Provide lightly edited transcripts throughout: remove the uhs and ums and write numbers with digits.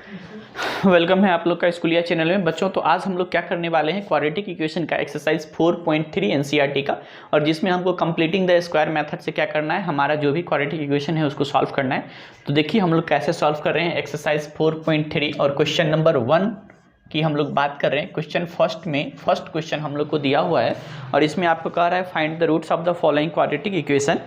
Welcome है आप लोग का स्कूलिया चैनल में बच्चों। तो आज हम लोग क्या करने वाले हैं, क्वाड्रेटिक इक्वेशन का एक्सरसाइज 4.3 एनसीईआरटी का, और जिसमें हमको कंप्लीटिंग द स्क्वायर मेथड से क्या करना है, हमारा जो भी क्वाड्रेटिक इक्वेशन है उसको सॉल्व करना है। तो देखिए हम लोग कैसे सॉल्व कर रहे हैं एक्सरसाइज 4.3 और क्वेश्चन नंबर 1 की हम लोग बात कर रहे हैं। क्वेश्चन फर्स्ट क्वेश्चन हम लोग को दिया हुआ है और इसमें आपको कह रहा है find the roots of the following quadratic equation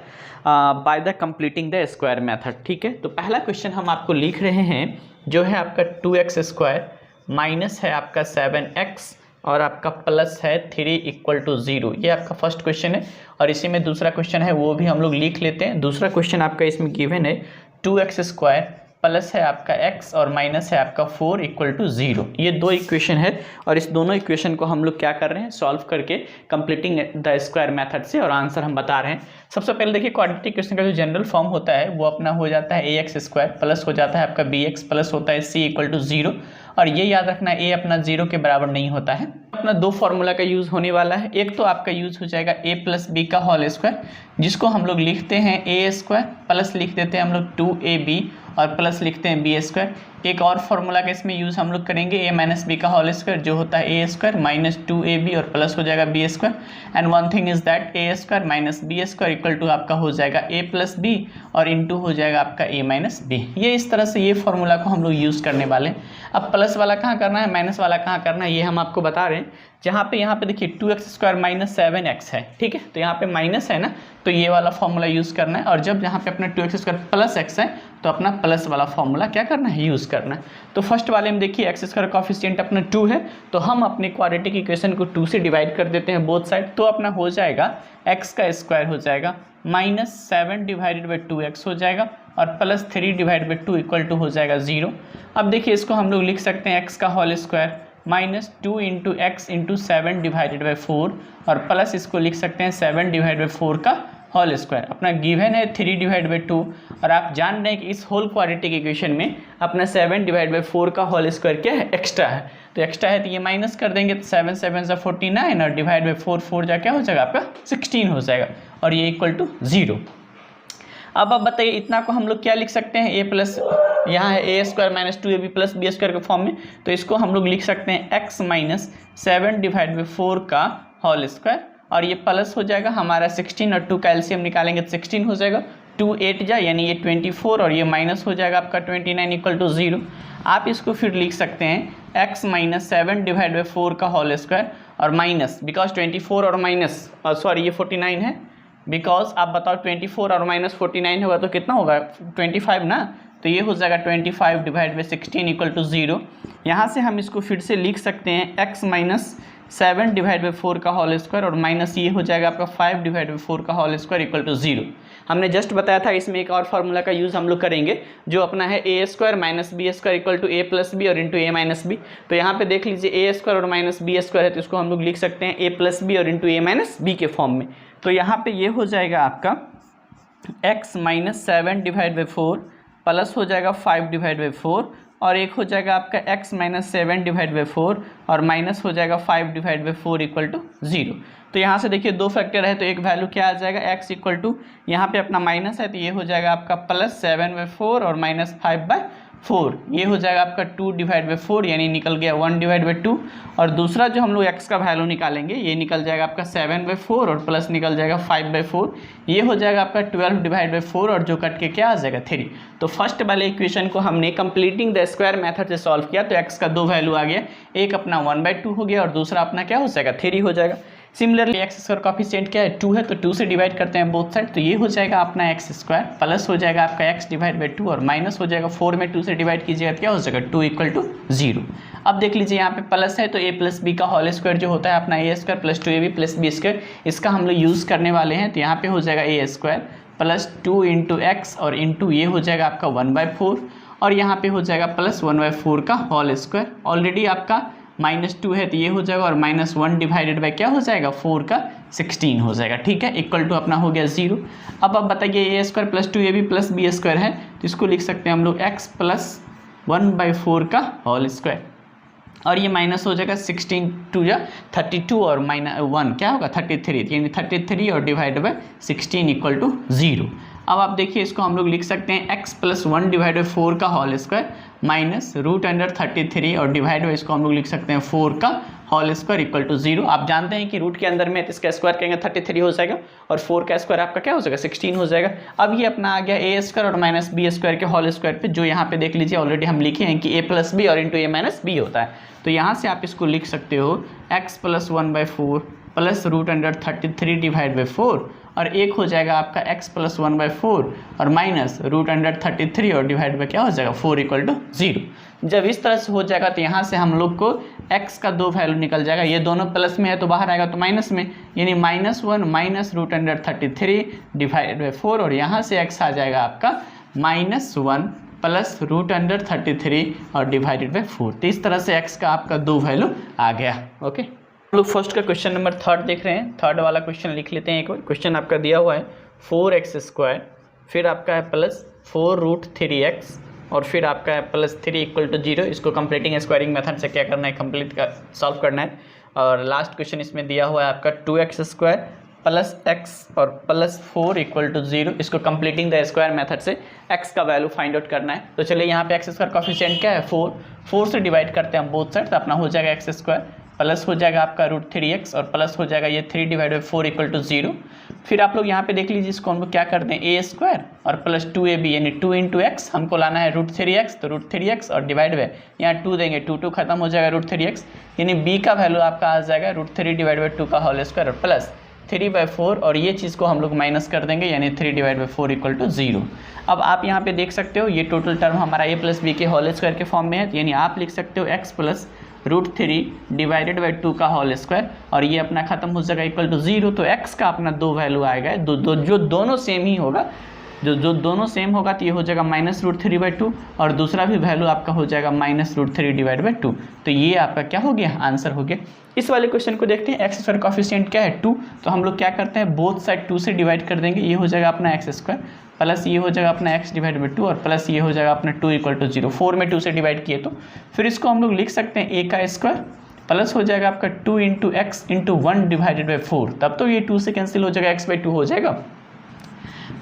by the completing the square method. ठीक है, तो पहला क्वेश्चन हम आपको लिख रहे हैं जो है आपका 2x स्क्वायर माइनस है आपका 7x और आपका प्लस है 3 इक्वल टू 0। ये आपका फर्स्ट क्वेश्चन है और इसी में दूसरा क्वेश्चन है वो भी हम लोग लिख लेते हैं। दूसरा क्वेश्चन आपका इसमें गिवन है 2x स्क्वायर प्लस है आपका x और माइनस है आपका 4 इक्वल टू 0। ये दो इक्वेशन है और इस दोनों इक्वेशन को हम लोग क्या कर रहे हैं, सॉल्व करके कंप्लीटिंग द स्क्वायर मेथड से, और आंसर हम बता रहे हैं। सबसे पहले देखिए क्वाड्रेटिक इक्वेशन का जो जनरल फॉर्म होता है वो अपना हो जाता है ax स्क्वायर प्लस हो जाता है आपका bx प्लस होता है c इक्वल टू 0। और ये याद रखना a अपना 0 के बराबर नहीं होता है। अपना दो फॉर्मूला का यूज़ होने वाला है। एक तो आपका यूज़ हो जाएगा a प्लस बी का होल स्क्वायर, जिसको हम लोग लिखते हैं a स्क्वायर प्लस लिख देते हैं हम लोग 2ab और प्लस लिखते हैं बी स्क्वायर। एक और फॉर्मूला का इसमें यूज़ हम लोग करेंगे a माइनस बी का होल स्क्वायर, जो होता है a स्क्वायर माइनस 2ab और प्लस हो जाएगा b square. And one thing is that a square minus b square equal to आपका हो जाएगा a प्लस बी और इंटू हो जाएगा आपका a माइनस बी। ये इस तरह से ये फॉर्मूला को हम लोग यूज़ करने वाले हैं। अब प्लस वाला कहाँ करना है, माइनस वाला कहाँ करना है, ये हम आपको बता रहे हैं। यहाँ पे देखिए 2x स्क्वायर माइनस 7x है, ठीक है, तो यहाँ पे माइनस है ना, तो ये वाला फॉर्मूला यूज़ करना है। और जब यहाँ पे अपना 2x स्क्वायर प्लस x है तो अपना प्लस वाला फॉर्मूला क्या करना है, यूज़ करना है। तो फर्स्ट वाले में देखिए एक्स स्क्वायर कॉफिशिएंट अपना 2 है, तो हम अपने क्वाड्रेटिक इक्वेशन को 2 से डिवाइड कर देते हैं बोथ साइड। तो अपना हो जाएगा x का स्क्वायर हो जाएगा माइनस 7 डिवाइडेड बाई 2x हो जाएगा और plus 3 divide by 2 equal to हो जाएगा 0। अब देखिए इसको हम लोग लिख सकते हैं x का whole square minus 2 into x into 7 divided by 4 और प्लस इसको लिख सकते हैं 7 डिवाइड बाई 4 का होल स्क्वायर। अपना गिवन है 3 डिवाइड बाई 2 और आप जान रहे हैं कि इस होल क्वाड्रेटिक इक्वेशन में अपना 7 डिवाइड बाई 4 का होल स्क्वायर क्या है, एक्स्ट्रा है। तो एक्स्ट्रा है तो ये माइनस कर देंगे, तो 7 7 जा 49 और डिवाइड बाई 4 4 जा क्या हो जाएगा आपका 16 हो जाएगा और ये इक्वल टू 0। अब आप बताइए इतना को हम लोग क्या लिख सकते हैं, a प्लस यहाँ है a square minus 2ab plus b square के फॉर्म में, तो इसको हम लोग लिख सकते हैं x माइनस 7 डिवाइड बाई 4 का होल स्क्वायर और ये प्लस हो जाएगा हमारा 16 और 2 का एलसीएम निकालेंगे तो 16 हो जाएगा, 2 8 जा यानी ये 24 और ये माइनस हो जाएगा आपका 29 इक्वल टू 0। आप इसको फिर लिख सकते हैं x माइनस 7 डिवाइड बाई 4 का होल स्क्वायर और माइनस बिकॉज 24 और माइनस सॉरी ये 49 है, बिकॉज आप बताओ 24 और माइनस 49 होगा तो कितना होगा 25 ना, तो ये हो जाएगा 25 डिवाइड बाई 16 इक्वल टू 0। यहाँ से हम इसको फिर से लिख सकते हैं x माइनस 7 डिवाइड बाई 4 का होल स्क्वायर और माइनस ये हो जाएगा आपका 5 डिवाइड बाई 4 का होल स्क्वायर इक्वल टू 0। हमने जस्ट बताया था इसमें एक और फार्मूला का यूज़ हम लोग करेंगे जो अपना है a square minus b square equal to a plus b और इंटू a माइनस बी। तो यहाँ पे देख लीजिए a स्क्वायर और माइनस बी स्क्वायर है तो इसको हम लोग लिख सकते हैं a प्लस बी और इंटू a माइनस बी के फॉर्म में। तो यहाँ पे ये हो जाएगा आपका x minus 7 divide by 4 plus हो जाएगा 5 डिवाइड बाई 4 और एक हो जाएगा आपका x माइनस 7 डिवाइड बाई 4 और माइनस हो जाएगा 5 डिवाइड बाई 4 इक्वल टू 0। तो यहाँ से देखिए दो फैक्टर है तो एक वैल्यू क्या आ जाएगा x इक्वल टू यहाँ पे अपना माइनस है तो ये हो जाएगा आपका प्लस 7 बाई 4 और माइनस 5 बाई 4, ये हो जाएगा आपका 2 डिवाइड बाई 4 यानी निकल गया 1 डिवाइड बाई 2। और दूसरा जो हम लोग x का वैल्यू निकालेंगे ये निकल जाएगा आपका 7 बाई 4 और प्लस निकल जाएगा 5 बाई 4, ये हो जाएगा आपका 12 डिवाइड बाई 4 और जो कट के क्या आ जाएगा 3। तो फर्स्ट वाले इक्वेशन को हमने कंप्लीटिंग द स्क्वायर मेथड से सॉल्व किया तो x का दो वैल्यू आ गया, एक अपना 1/2 हो गया और दूसरा अपना क्या हो जाएगा 3 हो जाएगा। सिमिलरली एक्स स्क्वायर कॉफिशिएंट क्या है 2 है तो 2 से डिवाइड करते हैं बोथ साइड, तो ये हो जाएगा अपना एक्स स्क्वायर प्लस हो जाएगा आपका x डिवाइड बाई 2 और माइनस हो जाएगा 4 में 2 से डिवाइड कीजिएगा क्या हो जाएगा 2 इक्वल टू 0। अब देख लीजिए यहाँ पे प्लस है तो a प्लस बी का होल स्क्वायर जो होता है अपना a square plus 2ab plus b square, इसका हम लोग यूज़ करने वाले हैं। तो यहाँ पे हो जाएगा a square plus 2 into x और इंटू ये हो जाएगा आपका 1/4 और यहाँ पे हो जाएगा प्लस 1/4 का होल स्क्वायर। ऑलरेडी आपका -2 है तो ये हो जाएगा और -1 डिवाइडेड बाई क्या हो जाएगा 4 का 16 हो जाएगा, ठीक है, इक्वल टू अपना हो गया 0। अब आप बताइए a square plus 2ab plus b square है तो इसको लिख सकते हैं हम लोग x प्लस 1/4 का होल स्क्वायर और ये माइनस हो जाएगा 16 2 या 32 और -1 क्या होगा 33 यानी 33 और डिवाइड बाई 16 इक्वल टू 0। अब आप देखिए इसको हम लोग लिख सकते हैं x प्लस 1 डिवाइड बाई 4 का whole square minus root under 33 और डिवाइड बाई इसको हम लोग लिख सकते हैं 4 का होल स्क्वायर इक्वल टू 0। आप जानते हैं कि रूट के अंदर में इसका स्क्वायर करेंगे 33 हो जाएगा और 4 का स्क्वायर आपका क्या हो जाएगा 16 हो जाएगा। अब ये अपना आ गया ए स्क्वायर और माइनस बी स्क्वायर के होल स्क्वायर पे, जो यहाँ पे देख लीजिए ऑलरेडी हम लिखे हैं कि a प्लस बी और इंटू ए माइनस बी होता है। तो यहाँ से आप इसको लिख सकते हो x plus 1/4 plus root under 33 divide by 4 और एक हो जाएगा आपका x प्लस 1/4 और माइनस रूट अंडर 33 और डिवाइड बाई क्या हो जाएगा 4 इक्वल टू 0। जब इस तरह से हो जाएगा तो यहाँ से हम लोग को x का 2 वैल्यू निकल जाएगा, ये दोनों प्लस में है तो बाहर आएगा तो माइनस में, यानी -1 minus root under 33 divide by 4 और यहाँ से x आ जाएगा आपका -1 प्लस रूट अंडर 33 और डिवाइडेड बाई 4। तो इस तरह से x का आपका 2 वैल्यू आ गया। ओके, हम लोग फर्स्ट का क्वेश्चन नंबर 3 देख रहे हैं। 3 वाला क्वेश्चन लिख लेते हैं एक बार। क्वेश्चन आपका दिया हुआ है 4x², फिर आपका है प्लस 4√3x और फिर आपका है प्लस 3 इक्वल टू 0। इसको कंप्लीटिंग स्क्वायरिंग मेथड से क्या करना है, कंप्लीट का सॉल्व करना है। और लास्ट क्वेश्चन इसमें दिया हुआ है आपका 2x² प्लस x और प्लस 4 इक्वल टू 0। इसको कंप्लीटिंग द स्क्वायर मेथड से x का वैल्यू फाइंड आउट करना है। तो चलिए यहाँ पे x² कोफिशिएंट क्या है 4 से डिवाइड करते हैं हम बोथ साइड, तो अपना हो जाएगा x² प्लस हो जाएगा आपका √3x और प्लस हो जाएगा ये 3 डिवाइड बाई 4 इक्वल टू 0। फिर आप लोग यहाँ पे देख लीजिए, इसको हम लोग क्या करते हैं a² और प्लस 2ab यानी 2 इंटू एक्स, हमको लाना है √3x, तो √3x और डिवाइड बाई यहाँ 2 देंगे, 2 खत्म हो जाएगा √3x, यानी b का वैल्यू आपका आ जाएगा √3 डिवाइड बाई 2 का होल स्क्वायर और प्लस 3/4 और ये चीज़ को हम लोग माइनस कर देंगे, यानी 3 डिवाइड बाई 4 इक्वल टू 0। अब आप यहाँ पे देख सकते हो ये टोटल टर्म हमारा a प्लस बी के होल स्क्वायर के फॉर्म में है, यानी आप लिख सकते हो x प्लस √3 डिवाइडेड बाई 2 का होल स्क्वायर और ये अपना खत्म हो जाएगा इक्वल टू 0। तो x का अपना 2 वैल्यू आएगा, जो दोनों सेम ही होगा, जो दोनों सेम होगा तो ये हो जाएगा -√3/2 और दूसरा भी वैल्यू आपका हो जाएगा -√3 डिवाइड बाई 2। तो ये आपका क्या हो गया, आंसर हो गया। इस वाले क्वेश्चन को देखते हैं। x² कोफिशिएंट क्या है 2, तो हम लोग क्या करते हैं बोथ साइड 2 से डिवाइड कर देंगे। ये हो जाएगा अपना x² प्लस ये हो जाएगा अपना x डिवाइड बाई 2 और प्लस ये हो जाएगा अपना 2 इक्वल टू 0। 4 में 2 से डिवाइड किए तो फिर इसको हम लोग लिख सकते हैं a का स्क्वायर प्लस हो जाएगा आपका 2 into x into 1 divided by 4, तब तो ये 2 से कैंसिल हो जाएगा, x/2 हो जाएगा,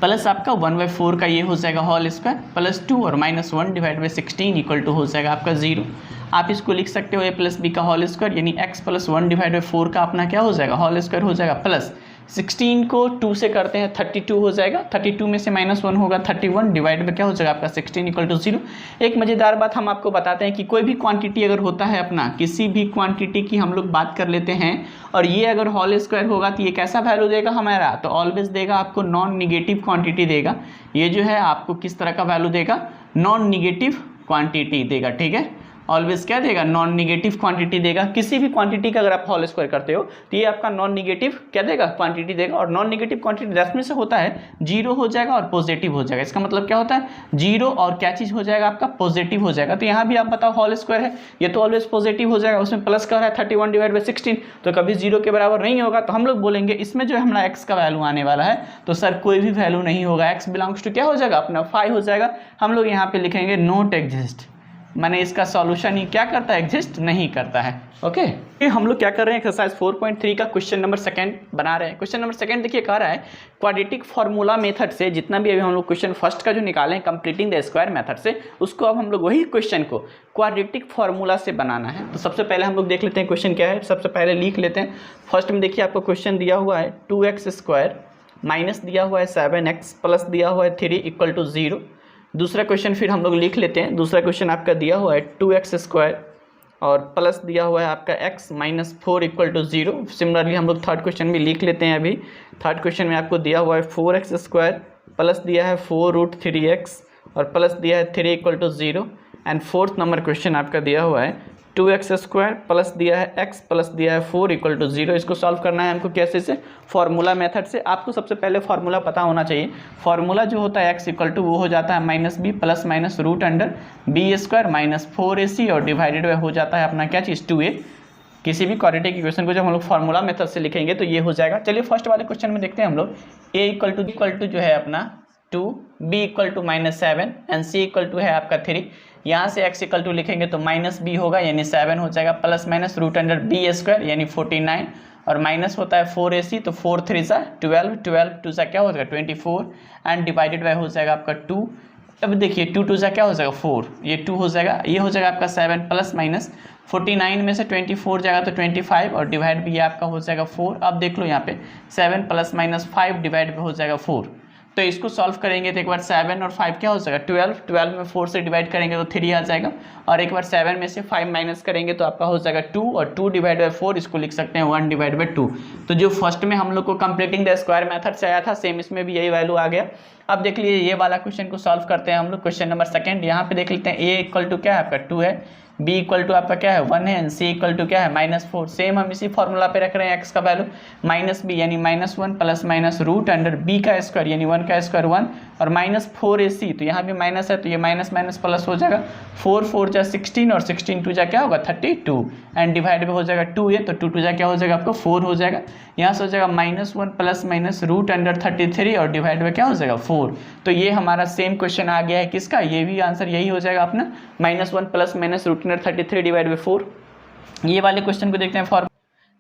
प्लस आपका 1/4 का ये हो जाएगा होल स्क्वायर प्लस 2 और -1 डिवाइड बाई 16 इक्वल टू हो जाएगा आपका 0। आप इसको लिख सकते हो a प्लस बी का होल स्क्वायर, यानी x प्लस 1 डिवाइड बाई 4 का अपना क्या हो जाएगा होल स्क्वायर हो जाएगा, प्लस 16 को 2 से करते हैं 32 हो जाएगा, 32 में से -1 होगा 31 डिवाइड में क्या हो जाएगा आपका 16 इक्वल टू 0। एक मज़ेदार बात हम आपको बताते हैं कि कोई भी क्वांटिटी अगर होता है अपना, किसी भी क्वांटिटी की हम लोग बात कर लेते हैं और ये अगर होल स्क्वायर होगा तो ये कैसा वैल्यू देगा हमारा, तो ऑलवेज देगा आपको नॉन निगेटिव क्वांटिटी देगा। ये जो है आपको किस तरह का वैल्यू देगा, नॉन निगेटिव क्वांटिटी देगा, ठीक है, ऑलवेज क्या देगा, नॉन निगेटिव क्वांटिटी देगा। किसी भी क्वांटिटी का अगर आप होल स्क्वायर करते हो तो ये आपका नॉन निगेटिव क्या देगा, क्वांटिटी देगा। और नॉन निगेटिव क्वांटिटी 10 में से होता है 0 हो जाएगा और पॉजिटिव हो जाएगा। इसका मतलब क्या होता है, 0 और क्या चीज़ हो जाएगा आपका, पॉजिटिव हो जाएगा। तो यहाँ भी आप बताओ होल स्क्वायर है, ये तो ऑलवेज पॉजिटिव हो जाएगा, उसमें प्लस का है 31 डिवाइड बाई 16, तो कभी 0 के बराबर नहीं होगा। तो हम लोग बोलेंगे इसमें जो हमारा एक्स का वैल्यू आने वाला है तो सर कोई भी वैल्यू नहीं होगा, एक्स बिलोंग्स टू क्या हो जाएगा अपना 5 हो जाएगा। हम लोग यहाँ पे लिखेंगे नॉट एग्जिस्ट, माने इसका सॉल्यूशन ही क्या करता है, एग्जिस्ट नहीं करता है। ओके, हम लोग क्या कर रहे हैं, एक्सरसाइज 4.3 का क्वेश्चन नंबर 2 बना रहे हैं। क्वेश्चन नंबर 2 देखिए कह रहा है क्वाड्रेटिक फार्मूला मेथड से, जितना भी अभी हम लोग क्वेश्चन फर्स्ट का जो निकाले हैं कंप्लीटिंग द स्क्वायर मेथड से, उसको अब हम लोग वही क्वेश्चन को क्वाड्रेटिक फार्मूला से बनाना है। तो सबसे पहले हम लोग देख लेते हैं क्वेश्चन क्या है, सबसे पहले लिख लेते हैं। फर्स्ट में देखिए आपको क्वेश्चन दिया हुआ है 2x² माइनस दिया हुआ है 7x प्लस दिया हुआ है 3 इक्वल टू 0। दूसरा क्वेश्चन फिर हम लोग लिख लेते हैं। दूसरा क्वेश्चन आपका दिया हुआ है 2x² और प्लस दिया हुआ है आपका x minus 4 equal to 0। Similarly हम लोग थर्ड क्वेश्चन भी लिख लेते हैं। अभी थर्ड क्वेश्चन में आपको दिया हुआ है 4x² प्लस दिया है 4√3x और प्लस दिया है 3 equal to 0। And fourth number question आपका दिया हुआ है 2x² प्लस दिया है x प्लस दिया है 4 इक्वल टू 0। इसको सॉल्व करना है हमको कैसे से, फार्मूला मेथड से। आपको सबसे पहले फार्मूला पता होना चाहिए। फार्मूला जो होता है x इक्वल टू वो हो जाता है -b plus minus root under b² minus 4ac और डिवाइडेड बाय हो जाता है अपना क्या चीज़ 2a। किसी भी क्वाड्रेटिक इक्वेशन को जब हम लोग फार्मूला मेथड से लिखेंगे तो ये हो जाएगा। चलिए फर्स्ट वाले क्वेश्चन में देखते हैं हम लोग। a इक्वल टू जो है अपना 2, b equal to -7 and c equal to है आपका 3। यहाँ से x इक्वल टू लिखेंगे तो -b होगा यानी 7 हो जाएगा plus minus root under b² यानी 49 और माइनस होता है 4ac तो 4 3 सा 12, 12 2 सा क्या हो जाएगा 24 एंड डिवाइडेड बाय हो जाएगा आपका 2 अब देखिए 2 2 जा क्या हो जाएगा 4, ये 2 हो जाएगा, ये हो जाएगा आपका 7 प्लस माइनस 49 में से 24 जाएगा तो 25 और डिवाइड भी ये आपका हो जाएगा 4। अब देख लो यहाँ पे 7 प्लस माइनस 5 डिवाइड पे हो जाएगा 4। तो इसको सॉल्व करेंगे तो एक बार 7 और 5 क्या हो जाएगा 12 में 4 से डिवाइड करेंगे तो 3 आ जाएगा, और एक बार 7 में से 5 माइनस करेंगे तो आपका हो जाएगा 2, और 2 डिवाइड बाई 4 इसको लिख सकते हैं 1 डिवाइड बाई 2। तो जो फर्स्ट में हम लोग को कंप्लीटिंग द स्क्वायर मेथड से आया था सेम इसमें भी यही वैल्यू आ गया। अब देख लीजिए ये वाला क्वेश्चन को सॉल्व करते हैं हम लोग। क्वेश्चन नंबर सेकंड यहाँ पे देख लेते हैं, a इक्वल टू क्या है आपका 2 है, b इक्वल टू आपका क्या है 1 है, एंड c इक्वल टू क्या है -4। सेम हम इसी फॉर्मूला पे रख रहे हैं x का वैल्यू -b यानी -1 plus minus root under b का स्क्वायर यानी 1 का स्क्वायर 1 और -4ac, तो यहाँ भी माइनस है तो ये माइनस माइनस प्लस हो जाएगा, 4 4 जा 16 और 16 2 जा क्या होगा 32 एंड डिवाइड में हो जाएगा 2a, तो 2 2 जा क्या हो जाएगा आपको 4 हो जाएगा। यहाँ से हो जाएगा -1 प्लस माइनस रूट अंडर 33 और डिवाइड में क्या हो जाएगा 4। तो ये हमारा सेम क्वेश्चन आ गया है किसका, ये भी आंसर यही हो जाएगा अपना -1 plus minus root under 33 divide by 4। ये वाले क्वेश्चन को देखते हैं फॉर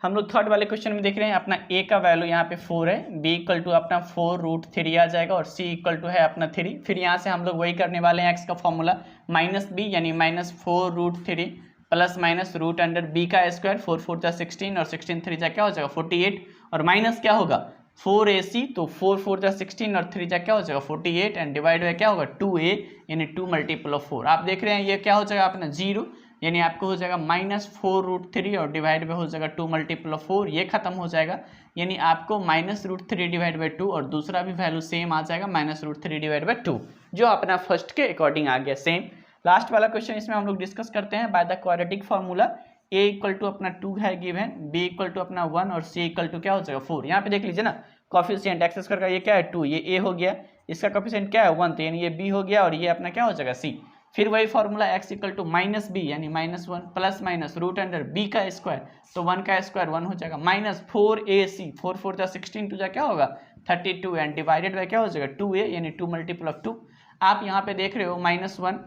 हम लोग थर्ड वाले क्वेश्चन में देख रहे हैं अपना a का वैल्यू यहाँ पे 4 है, b इक्वल टू अपना 4√3 आ जाएगा और c इक्वल टू है अपना 3। फिर यहाँ से हम लोग वही करने वाले हैं x का फॉर्मूला -b यानी -4√3 plus minus root under b का स्क्वायर 4 4 जा 16 और 16 3 जा क्या हो जाएगा 48 और माइनस क्या होगा 4ac, तो 4 4 जा 16 और 3 जा क्या हो जाएगा 48 एंड डिवाइड बाय क्या होगा 2a यानी 2 मल्टीपल ऑफ 4। आप देख रहे हैं ये क्या हो जाएगा अपना 0 यानी आपको हो जाएगा -4√3 और डिवाइड में हो जाएगा 2 मल्टीपल ऑफ 4, ये खत्म हो जाएगा यानी आपको -√3 डिवाइड बाई 2 और दूसरा भी वैल्यू सेम आ जाएगा -√3 डिवाइड बाई 2 जो अपना फर्स्ट के अकॉर्डिंग आ गया सेम। लास्ट वाला क्वेश्चन इसमें हम लोग डिस्कस करते हैं by the quadratic formula. a equal to अपना 2 है गिवन, b इक्वल टू अपना 1 और c इक्वल टू क्या हो जाएगा 4। यहाँ पे देख लीजिए ना कॉफिशिएंट एक्स स्क्वायर का ये क्या है 2, ये a हो गया, इसका कॉफिशिएंट क्या है 1 तो यानी ये b हो गया और ये अपना क्या हो जाएगा c। फिर वही formula x equal to -b यानी -1 plus minus root under b का स्क्वायर, तो 1 का स्क्वायर 1 हो जाएगा, -4ac 4 4 जा 16 2 जा क्या होगा 32 एंड डिवाइडेड बाय क्या हो जाएगा 2a यानी 2 मल्टीपल ऑफ 2। आप यहाँ पे देख रहे हो -1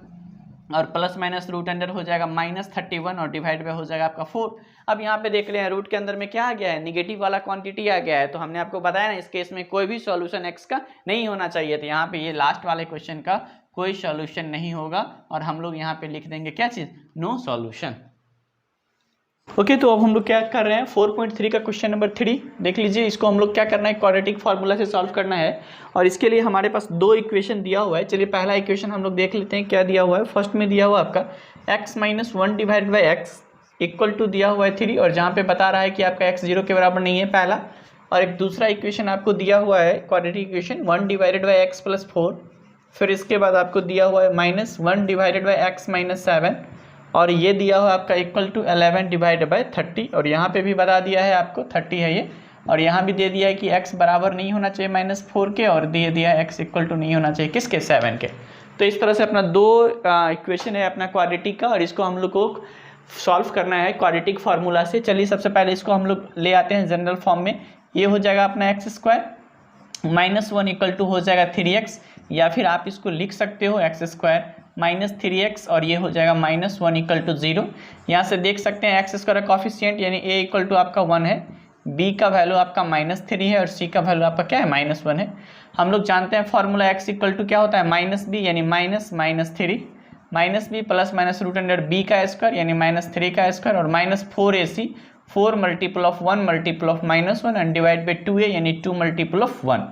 और प्लस माइनस रूट अंडर हो जाएगा -31 और डिवाइड बाय हो जाएगा आपका 4। अब यहाँ पे देख रहे हैं रूट के अंदर में क्या आ गया है निगेटिव वाला क्वांटिटी आ गया है, तो हमने आपको बताया ना इस केस में कोई भी सॉल्यूशन x का नहीं होना चाहिए, तो यहाँ पे ये लास्ट वाले क्वेश्चन का कोई सॉल्यूशन नहीं होगा और हम लोग यहाँ पे लिख देंगे क्या चीज़ नो सॉल्यूशन। ओके तो अब हम लोग क्या कर रहे हैं 4.3 का क्वेश्चन नंबर 3 देख लीजिए। इसको हम लोग क्या करना है क्वाड्रेटिक फार्मूला से सॉल्व करना है और इसके लिए हमारे पास दो इक्वेशन दिया हुआ है। चलिए पहला इक्वेशन हम लोग देख लेते हैं क्या दिया हुआ है। फर्स्ट में दिया हुआ आपका x-1 divide by x equal to दिया हुआ है 3 और जहाँ पे बता रहा है कि आपका x 0 के बराबर नहीं है पहला, और एक दूसरा इक्वेशन आपको दिया हुआ है quadratic equation 1 divided by x plus 4, फिर इसके बाद आपको दिया हुआ है -1 डिवाइडेड बाई एक्स माइनस 7 और ये दिया हुआ आपका इक्वल टू 11 डिवाइडेड बाई 30 और यहाँ पे भी बता दिया है आपको 30 है ये, और यहाँ भी दे दिया है कि x बराबर नहीं होना चाहिए -4 के और दे दिया है x इक्वल टू नहीं होना चाहिए किसके 7 के। तो इस तरह से अपना दो इक्वेशन है अपना क्वाड्रेटिक का और इसको हम लोग को सॉल्व करना है क्वाड्रेटिक फार्मूला से। चलिए सबसे पहले इसको हम लोग ले आते हैं जनरल फॉर्म में। ये हो जाएगा अपना x² -1 इक्वल टू हो जाएगा 3x या फिर आप इसको लिख सकते हो x² -3x और ये हो जाएगा -1 इक्वल टू 0। यहाँ से देख सकते हैं x स्क्वायर का कॉफिशिएंट यानी a इक्वल टू आपका 1 है, b का वैल्यू आपका -3 है और c का वैल्यू आपका क्या है -1 है। हम लोग जानते हैं फॉर्मूला x इक्वल टू क्या होता है -b यानी -3 -b plus minus root under b का स्क्वायर यानी -3 का स्क्वायर और -4ac 4 multiple of 1 multiple of -1 and divide by 2a यानी 2 मल्टीपल ऑफ 1।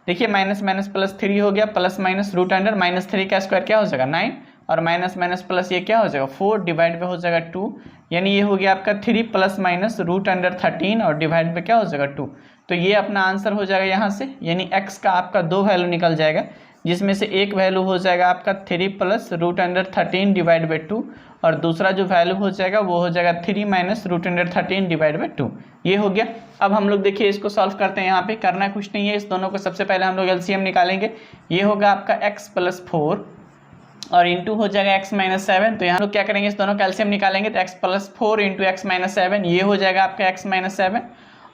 देखिए माइनस माइनस प्लस 3 हो गया प्लस माइनस रूट अंडर -3 का स्क्वायर क्या हो जाएगा 9 और माइनस माइनस प्लस ये क्या हो जाएगा 4 डिवाइड पे हो जाएगा 2 यानी ये हो गया आपका 3 प्लस माइनस रूट अंडर 13 और डिवाइड पे क्या हो जाएगा 2। तो ये अपना आंसर हो जाएगा यहाँ से, यानी x का आपका दो वैल्यू निकल जाएगा जिसमें से एक वैल्यू हो जाएगा आपका 3 plus root under 13 divide by 2 और दूसरा जो वैल्यू हो जाएगा वो हो जाएगा 3 minus root under 13 divide by 2। ये हो गया। अब हम लोग देखिए इसको सॉल्व करते हैं। यहाँ पे करना कुछ नहीं है, इस दोनों को सबसे पहले हम लोग एलसीएम निकालेंगे। ये होगा आपका x प्लस 4 और इंटू हो जाएगा x माइनस 7। तो यहाँ लोग क्या करेंगे इस दोनों का एलसीएम निकालेंगे तो x plus 4 into x minus 7 ये हो जाएगा आपका x माइनस 7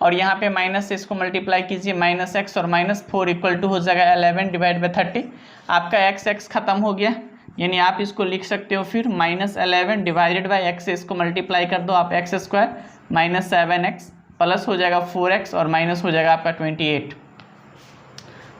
और यहाँ पे माइनस से इसको मल्टीप्लाई कीजिए -x और -4 इक्वल टू हो जाएगा 11 डिवाइड बाई 30। आपका x खत्म हो गया यानी आप इसको लिख सकते हो फिर -11 डिवाइडेड बाई x से इसको मल्टीप्लाई कर दो आप x² -7x प्लस हो जाएगा 4x और माइनस हो जाएगा आपका 28।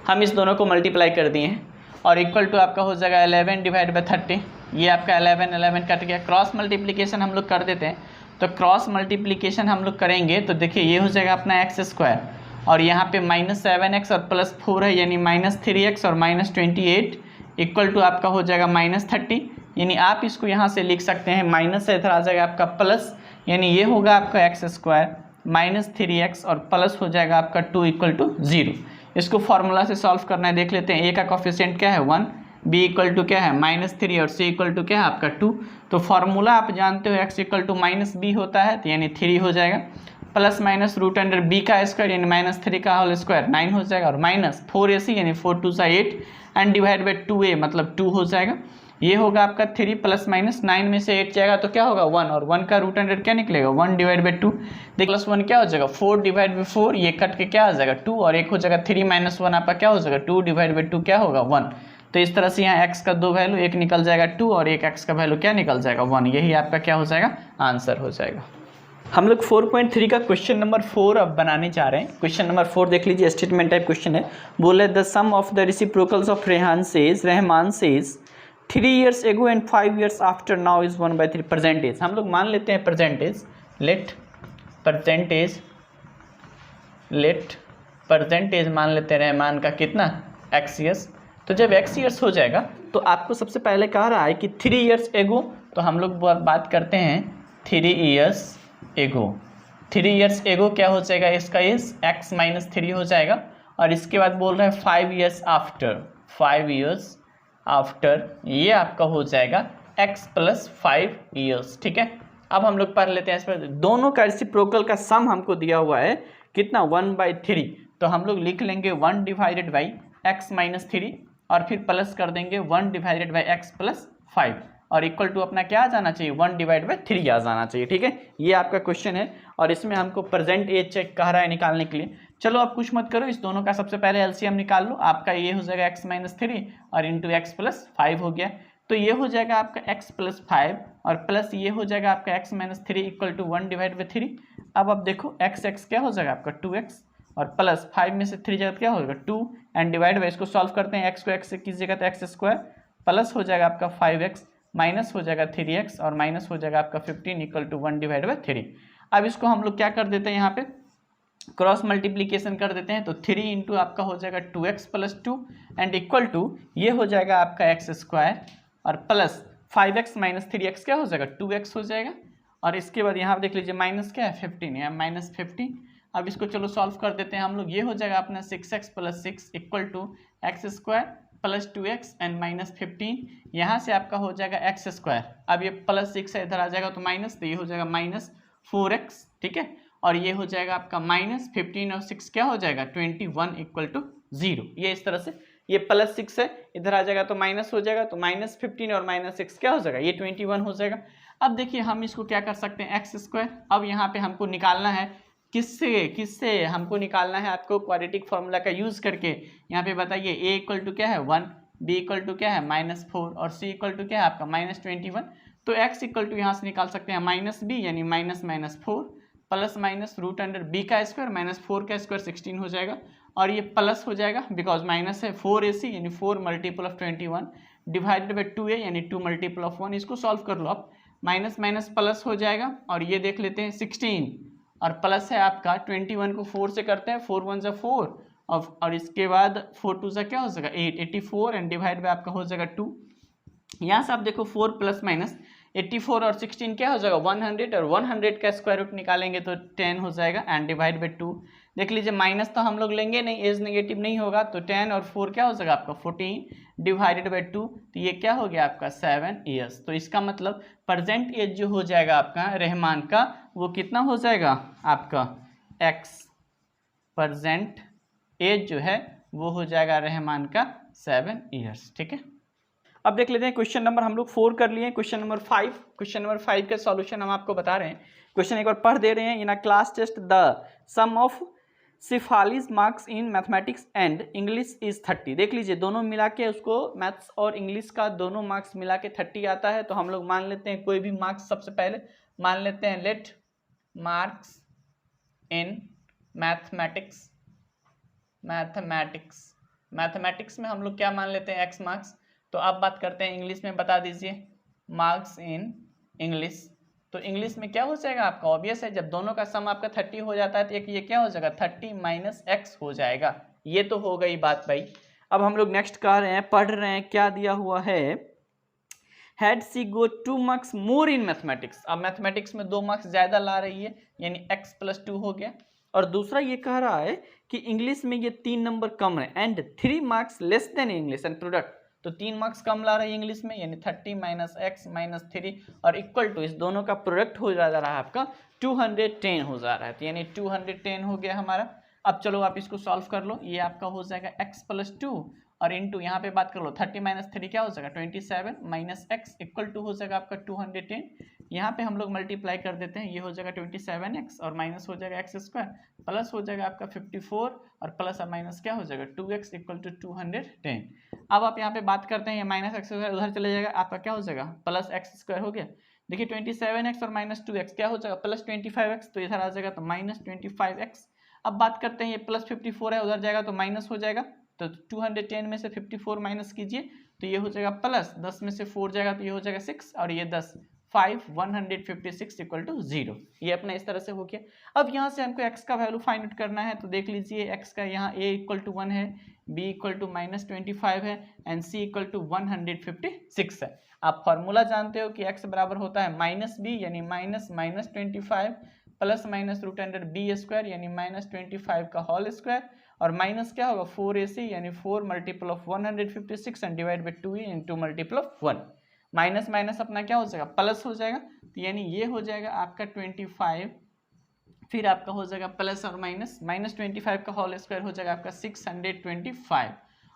हम इस दोनों को मल्टीप्लाई कर दिए हैं और इक्वल टू आपका हो जाएगा 11 डिवाइड बाई 30, ये आपका 11 कट गया। क्रॉस मल्टीप्लिकेशन हम लोग कर देते हैं, तो क्रॉस मल्टीप्लिकेशन हम लोग करेंगे तो देखिए ये हो जाएगा अपना एक्स स्क्वायर, और यहाँ पे -7x और +4 है यानी -3x और -28 इक्वल टू आपका हो जाएगा -30, यानी आप इसको यहाँ से लिख सकते हैं माइनस है, इधर आ जाएगा आपका प्लस, यानी ये होगा आपका एक्स स्क्वायर -3x और प्लस हो जाएगा आपका 2 इक्वल टू 0। इसको फॉर्मूला से सॉल्व करना है, देख लेते हैं। ए का कोफिशिएंट क्या है 1, बी इक्वल टू क्या है -3 और सी इक्वल टू क्या है आपका 2। तो फॉर्मूला आप जानते हो x इक्वल टू -b होता है, तो यानी 3 हो जाएगा, plus minus root under b का स्क्वायर यानी -3 का होल स्क्वायर 9 हो जाएगा, और माइनस 4ac यानी 4 2 8 एंड डिवाइड बाई 2a मतलब 2 हो जाएगा। ये होगा आपका 3 प्लस माइनस 9 में से 8 जाएगा तो क्या होगा 1, और 1 का रूट अंडर क्या निकलेगा 1 डिवाइड बाई 2। देख प्लस 1 क्या हो जाएगा 4 डिवाइड बाई 4, ये कट के क्या आ जाएगा 2, और एक हो जाएगा 3 माइनस 1 आपका क्या हो जाएगा 2 डिवाइड बाई 2 क्या होगा 1। तो इस तरह से यहाँ x का दो वैल्यू, एक निकल जाएगा 2 और एक x का वैल्यू क्या निकल जाएगा 1, यही आपका क्या हो जाएगा आंसर हो जाएगा। हम लोग 4.3 का क्वेश्चन नंबर 4 अब बनाने जा रहे हैं। क्वेश्चन नंबर 4 देख लीजिए, स्टेटमेंट टाइप क्वेश्चन है। बोले the sum of the reciprocals of Rahman ages 3 years ago and 5 years after now is 1/3 percentage. हम लोग मान लेते हैं परसेंटेज, लेट परसेंटेज मान लेते हैं रहमान का कितना x ईयर्स। तो जब x ईयर्स हो जाएगा तो आपको सबसे पहले कह रहा है कि 3 years ago, तो हम लोग बात करते हैं 3 years ago। 3 years ago क्या हो जाएगा इसका इस x - 3 हो जाएगा, और इसके बाद बोल रहे हैं 5 years आफ्टर ये आपका हो जाएगा x + 5 years। ठीक है, अब हम लोग पढ़ लेते हैं इस पर। दोनों का रेसिप्रोकल का सम हमको दिया हुआ है कितना 1/3, तो हम लोग लिख लेंगे 1 डिवाइडेड बाई x - 3 और फिर प्लस कर देंगे 1 डिवाइडेड बाई x + 5 और इक्वल टू अपना क्या आ जाना चाहिए 1 डिवाइड बाई 3 आ जाना चाहिए। ठीक है, ये आपका क्वेश्चन है और इसमें हमको प्रेजेंट एज चेक कह रहा है निकालने के लिए। चलो आप कुछ मत करो, इस दोनों का सबसे पहले एलसीएम निकाल लो। आपका ये हो जाएगा x - 3 और इंटू x + 5 हो गया, तो ये हो जाएगा आपका x + 5 और प्लस ये हो जाएगा आपका x - 3 equal to 1 divide by 3। अब आप देखो x क्या हो जाएगा आपका 2x और प्लस 5 में से 3 जगह क्या हो जाएगा 2 एंड डिवाइड बाई, इसको सॉल्व करते हैं। x को x से कीजिएगा तो x स्क्वायर प्लस हो जाएगा आपका 5x माइनस हो जाएगा 3x और माइनस हो जाएगा आपका 15 इक्वल टू 1 डिवाइड बाई 3। अब इसको हम लोग क्या कर देते हैं, यहाँ पे क्रॉस मल्टीप्लीकेशन कर देते हैं, तो 3 इंटू आपका हो जाएगा 2x + 2 एंड इक्वल टू ये हो जाएगा आपका x स्क्वायर और प्लस 5x - 3x क्या हो जाएगा 2x हो जाएगा, और इसके बाद यहाँ देख लीजिए माइनस क्या है 15 है -15। अब इसको चलो सॉल्व कर देते हैं हम लोग, ये हो जाएगा अपना 6x + 6 equal to x square plus 2x and -15। यहाँ से आपका हो जाएगा x स्क्वायर, अब ये +6 है इधर आ जाएगा तो माइनस, तो ये हो जाएगा -4x। ठीक है, और ये हो जाएगा आपका -15 और 6 क्या हो जाएगा 21 इक्वल टू 0। ये इस तरह से ये +6 है इधर आ जाएगा तो माइनस हो जाएगा, तो -15 और -6 क्या हो जाएगा ये 21 हो जाएगा। अब देखिए हम इसको क्या कर सकते हैं x स्क्वायर, अब यहाँ पे हमको निकालना है किससे हमको निकालना है आपको क्वाड्रेटिक फार्मूला का यूज करके। यहाँ पे बताइए a इक्वल टू क्या है 1, b इक्वल टू क्या है -4 और c इक्वल टू क्या है आपका -21। तो x इक्वल टू यहाँ से निकाल सकते हैं -b यानी -4 plus minus root under b का स्क्वायर -4 का स्क्वायर 16 हो जाएगा, और ये प्लस हो जाएगा बिकॉज माइनस है 4ac यानी 4 multiple of 21 divided by 2a यानी 2 मल्टीपल ऑफ 1। इसको सॉल्व कर लो आप, माइनस माइनस प्लस हो जाएगा, और ये देख लेते हैं 16 और प्लस है आपका 21 को 4 से करते हैं, 4 1 = 4 और इसके बाद 4 2 क्या हो जाएगा 8 84 एंड डिवाइड बाई आपका हो जाएगा 2। यहाँ से आप देखो 4 ± 84 और 16 क्या हो जाएगा 100 और 100 का स्क्वायर रूट निकालेंगे तो 10 हो जाएगा एंड डिवाइड बाई 2। देख लीजिए माइनस तो हम लोग लेंगे नहीं, एज नेगेटिव नहीं होगा, तो 10 और 4 क्या हो जाएगा आपका 14 डिवाइडेड बाई 2, तो ये क्या हो गया आपका 7 ईयर्स। तो इसका मतलब प्रेजेंट एज जो हो जाएगा आपका रहमान का वो कितना हो जाएगा आपका x प्रेजेंट एज जो है वो हो जाएगा रहमान का 7 ईयर्स। ठीक है, अब देख लेते हैं क्वेश्चन नंबर हम लोग 4 कर लिए, क्वेश्चन नंबर 5 का सॉल्यूशन हम आपको बता रहे हैं। क्वेश्चन एक बार पढ़ दे रहे हैं। In a class test the sum of Shefali's marks in mathematics and English is 30। देख लीजिए दोनों मिला के उसको मैथ्स और इंग्लिश का दोनों मार्क्स मिला के 30 आता है। तो हम लोग मान लेते हैं कोई भी मार्क्स, सबसे पहले मान लेते हैं let marks in mathematics mathematics में हम लोग क्या मान लेते हैं, x मार्क्स। तो अब बात करते हैं इंग्लिश में, बता दीजिए मार्क्स इन इंग्लिश। तो इंग्लिश में क्या हो जाएगा आपका, ऑब्वियस है, जब दोनों का सम आपका 30 हो जाता है तो एक ये क्या हो जाएगा 30 माइनस x हो जाएगा। ये तो हो गई बात भाई। अब हम लोग नेक्स्ट कर रहे हैं, पढ़ रहे हैं, क्या दिया हुआ है, had she got 2 marks more in mathematics. अब मैथमेटिक्स में 2 मार्क्स ज्यादा ला रही है, यानी x + 2 हो गया। और दूसरा ये कह रहा है कि इंग्लिश में ये 3 नंबर कम है, and 3 marks less than English and product. तो 3 मार्क्स कम ला रही है इंग्लिश में, यानी 30 माइनस x माइनस 3 और इक्वल टू, इस दोनों का प्रोडक्ट हो जा रहा है आपका 210 हो जा रहा है। तो यानी 210 हो गया हमारा। अब चलो आप इसको सॉल्व कर लो, ये आपका हो जाएगा x + 2 और इंटू यहाँ पे बात कर लो 30 माइनस 3 क्या हो जाएगा 27 माइनस x इक्वल टू हो जाएगा आपका 210। यहाँ पे हम लोग मल्टीप्लाई कर देते हैं, ये हो जाएगा 27x और माइनस हो जाएगा x स्क्वायर, प्लस हो जाएगा आपका 54 और प्लस और माइनस क्या हो जाएगा 2x इक्वल टू 210। अब आप यहाँ पे बात करते हैं, ये माइनस x स्क्वायर उधर चले जाएगा, आपका क्या हो जाएगा प्लस x स्क्वायर हो गया। देखिए 27x और माइनस 2x क्या हो जाएगा प्लस 25x, तो इधर आ जाएगा तो माइनस 25x। अब बात करते हैं, ये प्लस 54 है, उधर जाएगा तो माइनस हो जाएगा, तो 210 में से 54 माइनस कीजिए तो ये हो जाएगा प्लस, 10 में से 4 जाएगा तो ये हो जाएगा 6 और ये 10 5 156 इक्वल टू 0। ये अपना इस तरह से हो गया। अब यहाँ से हमको x का वैल्यू फाइंड आउट करना है, तो देख लीजिए x का यहाँ a इक्वल टू 1 है, b इक्वल टू -25 है एंड c इक्वल टू 156 है। आप फॉर्मूला जानते हो कि x बराबर होता है -b यानी -25 प्लस माइनस √b² यानी -25 का होल स्क्वायर और माइनस क्या होगा 4ac यानी 4 multiple of 156 and divide by 2 into multiple of 1। Minus minus अपना क्या हो जाएगा प्लस हो जाएगा, तो यानी ये हो जाएगा आपका 25, फिर आपका हो जाएगा प्लस और माइनस -25 का होल स्क्वायर हो जाएगा आपका 625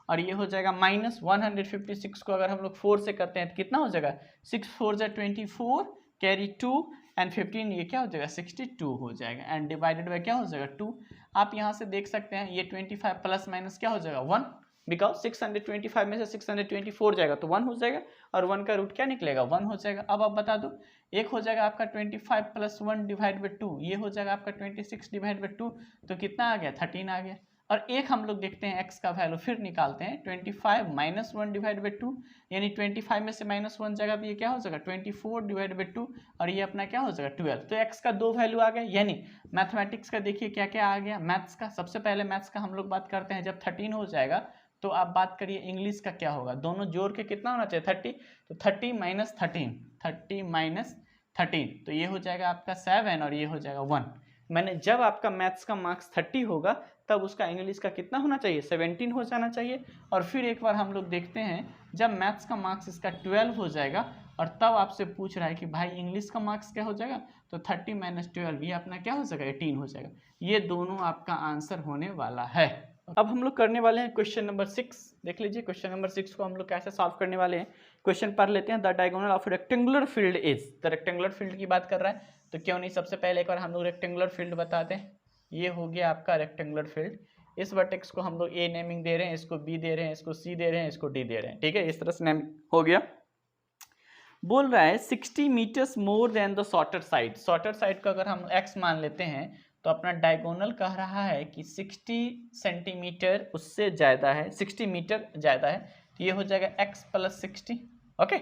और ये हो जाएगा -156 को अगर हम लोग 4 से करते हैं तो कितना हो जाएगा 6 4 जा 24 कैरी 2 एंड 15, ये क्या हो जाएगा 62 हो जाएगा एंड डिवाइडेड बाय क्या हो जाएगा 2। आप यहाँ से देख सकते हैं ये 25 प्लस माइनस क्या हो जाएगा 1, बिकॉज 625 में से 624 जाएगा तो 1 हो जाएगा और 1 का रूट क्या निकलेगा 1 हो जाएगा। अब आप बता दो, एक हो जाएगा आपका 25 प्लस 1 डिवाइड बाई 2, ये हो जाएगा आपका 26 डिवाइड बाई 2, तो कितना आ गया 13 आ गया। और एक हम लोग देखते हैं x का वैल्यू फिर निकालते हैं 25 माइनस 1 डिवाइड बाई 2, यानी 25 में से -1 जाएगा तो ये क्या हो जाएगा 24 डिवाइड बाई 2 और ये अपना क्या हो जाएगा 12। तो x का 2 वैल्यू आ गया। यानी मैथमेटिक्स का देखिए क्या क्या आ गया, मैथ्स का सबसे पहले मैथ्स का हम लोग बात करते हैं, जब 13 हो जाएगा तो आप बात करिए इंग्लिश का क्या होगा, दोनों जोड़ के कितना होना चाहिए 30, तो 30 माइनस 13 तो ये हो जाएगा आपका 7 और ये हो जाएगा 1। मैंने जब आपका मैथ्स का मार्क्स 30 होगा तब उसका इंग्लिश का कितना होना चाहिए 17 हो जाना चाहिए। और फिर एक बार हम लोग देखते हैं जब मैथ्स का मार्क्स इसका 12 हो जाएगा और तब आपसे पूछ रहा है कि भाई इंग्लिश का मार्क्स क्या हो जाएगा, तो 30 माइनस 12 ये अपना क्या हो जाएगा 18 हो जाएगा। ये दोनों आपका आंसर होने वाला है। अब हम लोग करने वाले हैं क्वेश्चन नंबर 6। देख लीजिए क्वेश्चन नंबर 6 को हम लोग कैसे सॉल्व करने वाले हैं। क्वेश्चन पढ़ लेते हैं। The diagonal of rectangular field is, the rectangular field की बात कर रहा है तो क्यों नहीं सबसे पहले एक बार हम लोग रेक्टेंगुलर फील्ड बताते हैं। ये हो गया आपका रेक्टेंगुलर फील्ड, इस वर्टेक्स को हम लोग ए नेमिंग दे रहे हैं, इसको बी दे रहे हैं, इसको सी दे रहे हैं, इसको डी दे रहे हैं, ठीक है, इस तरह से नेम हो गया। बोल रहा है 60 metres more than the shorter side, shorter side को अगर हम x मान लेते हैं तो अपना डायगोनल कह रहा है कि 60 सेंटीमीटर उससे ज़्यादा है, 60 मीटर ज़्यादा है, तो ये हो जाएगा x + 60। ओके,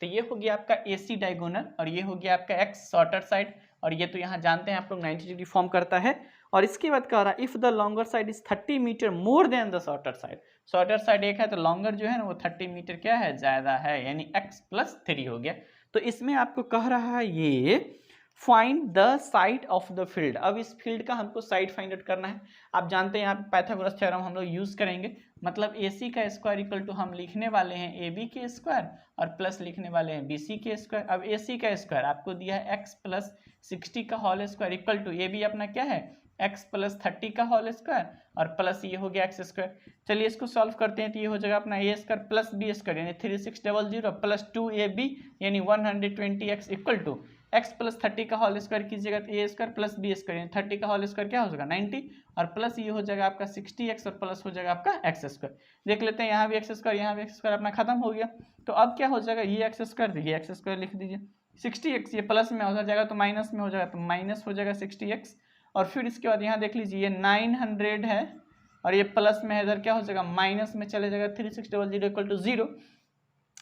तो ये हो गया आपका AC डायगोनल और ये हो गया आपका x शॉर्टर साइड और ये तो यहाँ जानते हैं आप लोग 90 डिग्री फॉर्म करता है। और इसके बाद कह रहा है if the longer side is 30 metre more than the shorter side, shorter side एक है तो लॉन्गर जो है ना वो 30 मीटर क्या है ज़्यादा है, यानी x + 3 हो गया। तो इसमें आपको कह रहा है ये find the side of the field. अब इस फील्ड का हमको साइड फाइंड आउट करना है। आप जानते हैं यहाँ पे पाइथागोरस थ्योरम हम लोग यूज करेंगे, मतलब AC का स्क्वायर इक्वल टू हम लिखने वाले हैं AB के स्क्वायर और प्लस लिखने वाले हैं BC के स्क्वायर। अब AC का स्क्वायर आपको दिया है x + 60 का whole square equal to AB अपना क्या है x + 30 का होल स्क्वायर और प्लस ये हो गया x स्क्वायर। चलिए इसको सॉल्व करते हैं तो ये हो जाएगा अपना a square plus b square यानी 3600 प्लस 2ab यानी 120x इक्वल टू x + 30 का होल स्क्वायर कीजिएगा तो a square plus b square यानी 30 का होल स्क्वायर क्या हो जाएगा 90 और प्लस ये हो जाएगा आपका 60x और प्लस हो जाएगा आपका x स्क्वायर। देख लेते हैं यहाँ भी x स्क्वायर यहाँ भी x स्क्वायर अपना खत्म हो गया। तो अब क्या हो जाएगा ये x स्क्वायर ये x स्क्वायर लिख दीजिए, 60x ये प्लस में हो जाएगा तो माइनस में हो जाएगा तो माइनस हो जाएगा 60x और फिर इसके बाद यहाँ देख लीजिए ये 900 है और ये प्लस में है इधर क्या हो जाएगा माइनस में चले जाएगा 3600 इक्वल टू 0।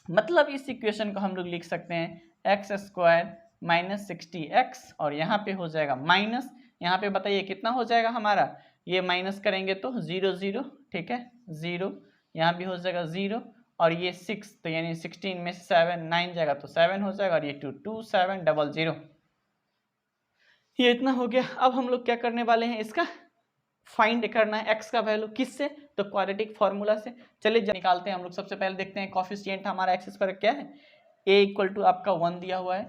मतलब इस इक्वेशन को हम लोग लिख सकते हैं एक्स स्क्वायर माइनस 60x और यहाँ पे हो जाएगा माइनस, यहाँ पे बताइए कितना हो जाएगा हमारा, ये माइनस करेंगे तो 0 0, ठीक है 0, यहाँ भी हो जाएगा 0 और ये 6, तो यानी 16 में 7 9 जाएगा तो 7 हो जाएगा और ये 2 2 7 0 0, ये इतना हो गया। अब हम लोग क्या करने वाले हैं, इसका फाइंड करना है एक्स का वैल्यू, किससे, तो क्वाड्रेटिक फार्मूला से। चलिए निकालते हैं हम लोग। सबसे पहले देखते हैं कोफिशिएंट हमारा एक्स स्क्वायर क्या है, a इक्वल टू आपका 1 दिया हुआ है,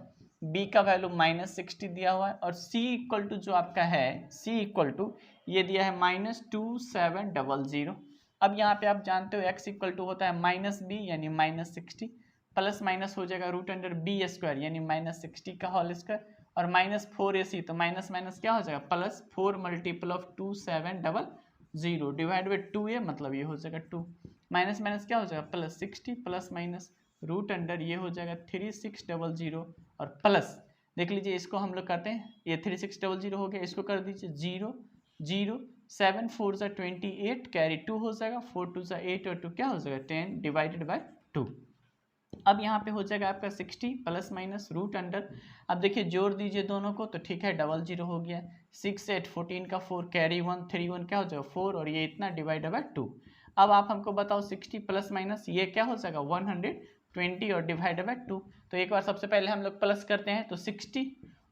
b का वैल्यू -60 दिया हुआ है और c इक्वल टू जो आपका है c इक्वल टू ये दिया है -2700। अब यहाँ पे आप जानते हो x इक्वल टू होता है -b यानी -60 प्लस माइनस हो जाएगा √b² यानी -60 का होल स्क्वायर और -4ac तो माइनस माइनस क्या हो जाएगा plus 4 multiple of 2700 divide by 2a मतलब ये हो जाएगा 2 माइनस माइनस क्या हो जाएगा प्लस 60 प्लस माइनस √ ये हो जाएगा 3600 और प्लस देख लीजिए इसको हम लोग करते हैं, ये 3600 हो गया, इसको कर दीजिए 0 0 7 4 सा 28 कैरी 2 हो जाएगा 4 2 सा 8 और 2 क्या हो जाएगा 10 डिवाइडेड बाय 2। अब यहाँ पे हो जाएगा आपका 60 प्लस माइनस √। अब देखिए जोड़ दीजिए दोनों को तो ठीक है 00 हो गया, 6 8 14 का 4 कैरी 1 3 1 क्या हो जाएगा 4 और ये इतना डिवाइड बाय 2। अब आप हमको बताओ 60 प्लस माइनस ये क्या हो जाएगा 120 और डिवाइड बाय 2। तो एक बार सबसे पहले हम लोग प्लस करते हैं तो 60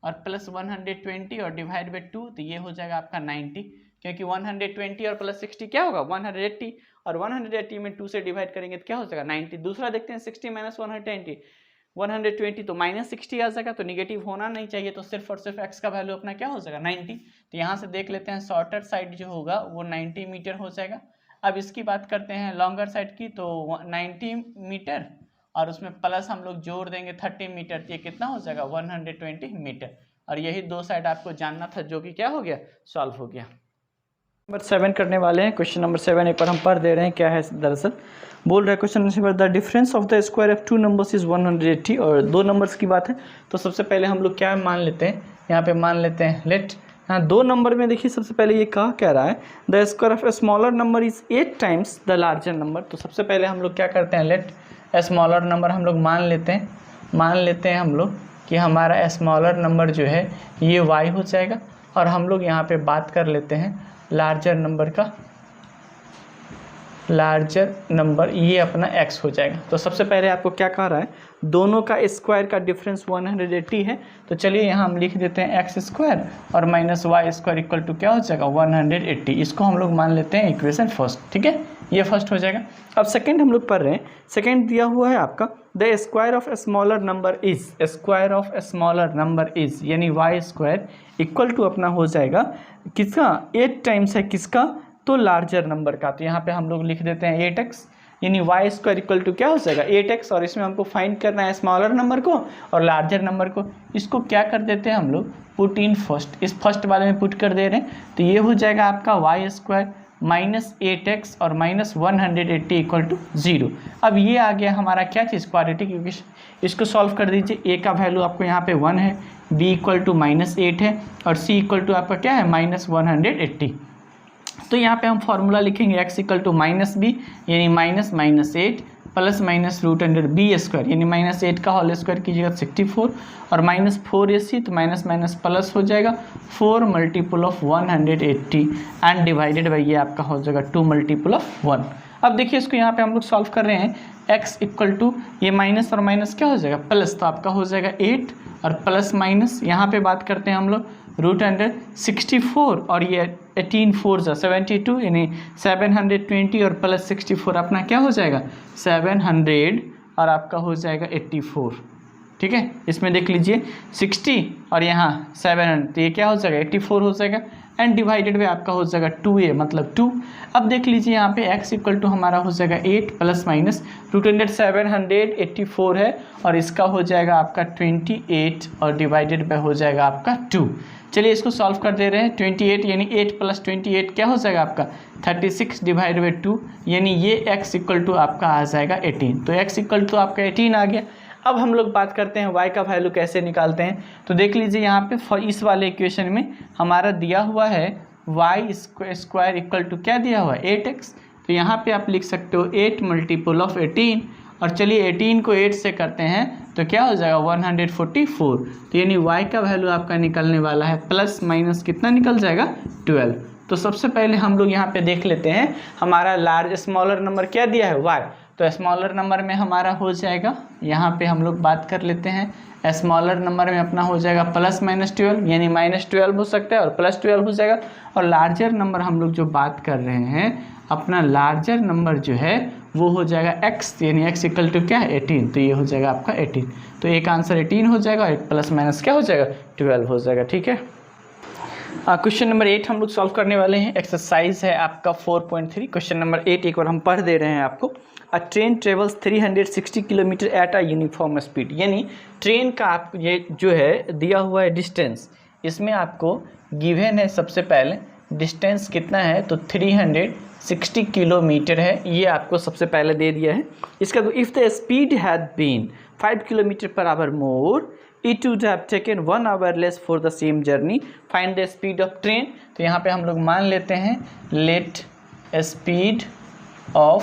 और प्लस 120 और डिवाइड बाय 2 तो ये हो जाएगा आपका 90, क्योंकि 120 और प्लस 60 क्या होगा 180 और 180 में 2 से डिवाइड करेंगे तो क्या हो जाएगा 90। दूसरा देखते हैं 60 माइनस 120 तो -60 आ जाएगा, तो निगेटिव होना नहीं चाहिए, तो सिर्फ और सिर्फ x का वैल्यू अपना क्या हो जाएगा 90। तो यहाँ से देख लेते हैं शॉर्टर साइड जो होगा वो 90 मीटर हो जाएगा। अब इसकी बात करते हैं लॉन्गर साइड की, तो 90 मीटर और उसमें प्लस हम लोग जोड़ देंगे 30 मीटर, तो ये कितना हो जाएगा 120 मीटर। और यही दो साइड आपको जानना था जो कि क्या हो गया सॉल्व हो गया। नंबर 7 करने वाले हैं। क्वेश्चन नंबर 7 एक बार हम पढ़ दे रहे हैं क्या है। दरअसल बोल रहा है question number the difference of the square of 2 numbers is 180 और 2 नंबर्स की बात है। तो सबसे पहले हम लोग क्या मान लेते हैं, यहाँ पे मान लेते हैं लेट, हाँ 2 नंबर में देखिए सबसे पहले ये कह रहा है the square of a smaller number is 8 times the larger number. तो सबसे पहले हम लोग क्या करते हैं लेट स्मॉलर नंबर हम लोग मान लेते हैं हम लोग कि हमारा स्मॉलर नंबर जो है ये y हो जाएगा और हम लोग यहाँ पे बात कर लेते हैं लार्जर नंबर का, लार्जर नंबर ये अपना x हो जाएगा। तो सबसे पहले आपको क्या कह रहा है दोनों का स्क्वायर का डिफरेंस 180 है, तो चलिए यहाँ हम लिख देते हैं x स्क्वायर और minus y square equal to क्या हो जाएगा 180। इसको हम लोग मान लेते हैं इक्वेशन फर्स्ट, ठीक है ये फर्स्ट हो जाएगा। अब सेकंड हम लोग पढ़ रहे हैं, सेकंड दिया हुआ है आपका the square of a smaller number is, square of a smaller number is यानी वाई स्क्वायर इक्वल टू अपना हो जाएगा किसका 8 टाइम्स है किसका तो लार्जर नंबर का। तो यहाँ पे हम लोग लिख देते हैं 8x यानी वाई स्क्वायर इक्वल टू क्या हो जाएगा 8x और इसमें हमको फाइंड करना है स्मॉलर नंबर को और लार्जर नंबर को। इसको क्या कर देते हैं हम लोग पुट इन फर्स्ट, इस फर्स्ट वाले में पुट कर दे रहे हैं तो ये हो जाएगा आपका वाई स्क्वायर माइनस 8x और माइनस 180 इक्वल टू 0। अब ये आ गया हमारा क्या चीज़ क्वाड्रेटिक इक्वेशन। इसको सॉल्व कर दीजिए, a का वैल्यू आपको यहाँ पे 1 है, b इक्वल टू -8 है और c इक्वल टू आपका क्या है -180। तो यहाँ पे हम फॉर्मूला लिखेंगे x इक्वल टू -b यानी -8 प्लस माइनस √b² यानी -8 का होल स्क्वायर कीजिएगा 64 और -4ac तो माइनस माइनस प्लस हो जाएगा 4 multiple of 180 and divided by ये आपका हो जाएगा 2 मल्टीपल ऑफ 1। अब देखिए इसको यहाँ पे हम लोग सॉल्व कर रहे हैं x इक्वल टू ये माइनस और माइनस क्या हो जाएगा प्लस, तो आपका हो जाएगा 8 और प्लस माइनस यहाँ पे बात करते हैं हम लोग √64 और ये 18 4 72 यानी 720 और प्लस 64 अपना क्या हो जाएगा 700 और आपका हो जाएगा 84, ठीक है। इसमें देख लीजिए 60 और यहाँ 700 तो ये क्या हो जाएगा 84 हो जाएगा एंड डिवाइडेड बाय आपका हो जाएगा 2a मतलब 2। अब देख लीजिए यहाँ पे x इक्वल टू हमारा हो जाएगा 8 प्लस माइनस √784 है और इसका हो जाएगा आपका 28 और डिवाइडेड बाय हो जाएगा आपका 2। चलिए इसको सॉल्व कर दे रहे हैं 28 यानी 8 प्लस 28 क्या हो जाएगा आपका 36 डिवाइड बाई 2 यानी ये x इक्वल टू आपका आ जाएगा 18। तो x इक्वल टू आपका 18 आ गया। अब हम लोग बात करते हैं y का वैल्यू कैसे निकालते हैं। तो देख लीजिए यहाँ पे इस वाले इक्वेशन में हमारा दिया हुआ है वाई स्क्वायर इक्वल टू क्या दिया हुआ है 8x। तो यहाँ पे आप लिख सकते हो 8 मल्टीपल ऑफ 18, और चलिए 18 को 8 से करते हैं तो क्या हो जाएगा 144। तो यानी y का वैल्यू आपका निकलने वाला है प्लस माइनस कितना निकल जाएगा 12। तो सबसे पहले हम लोग यहाँ पे देख लेते हैं हमारा लार्ज स्मॉलर नंबर क्या दिया है y। तो स्मॉलर नंबर में हमारा हो जाएगा, यहाँ पे हम लोग बात कर लेते हैं, स्मॉलर नंबर में अपना हो जाएगा प्लस माइनस 12, यानी -12 हो सकता है और +12 हो जाएगा। और लार्जर नंबर हम लोग जो बात कर रहे हैं, अपना लार्जर नंबर जो है वो हो जाएगा x, यानी x इक्वल टू क्या है 18। तो ये हो जाएगा आपका 18। तो एक आंसर 18 हो जाएगा और एक प्लस माइनस क्या हो जाएगा 12 हो जाएगा। ठीक है, क्वेश्चन नंबर 8 हम लोग सॉल्व करने वाले हैं। एक्सरसाइज है आपका 4.3। क्वेश्चन नंबर 8 एक बार हम पढ़ दे रहे हैं आपको। अ train travels 360 kilometre at a uniform speed, यानी ट्रेन का आपको ये जो है दिया हुआ है डिस्टेंस, इसमें आपको गिवन है सबसे पहले डिस्टेंस कितना है, तो 360 किलोमीटर है, ये आपको सबसे पहले दे दिया है। इसका if the speed had been 5 kilometre per hour more it would have taken 1 hour less for the same journey, find the speed of train। तो यहाँ पे हम लोग मान लेते हैं let speed of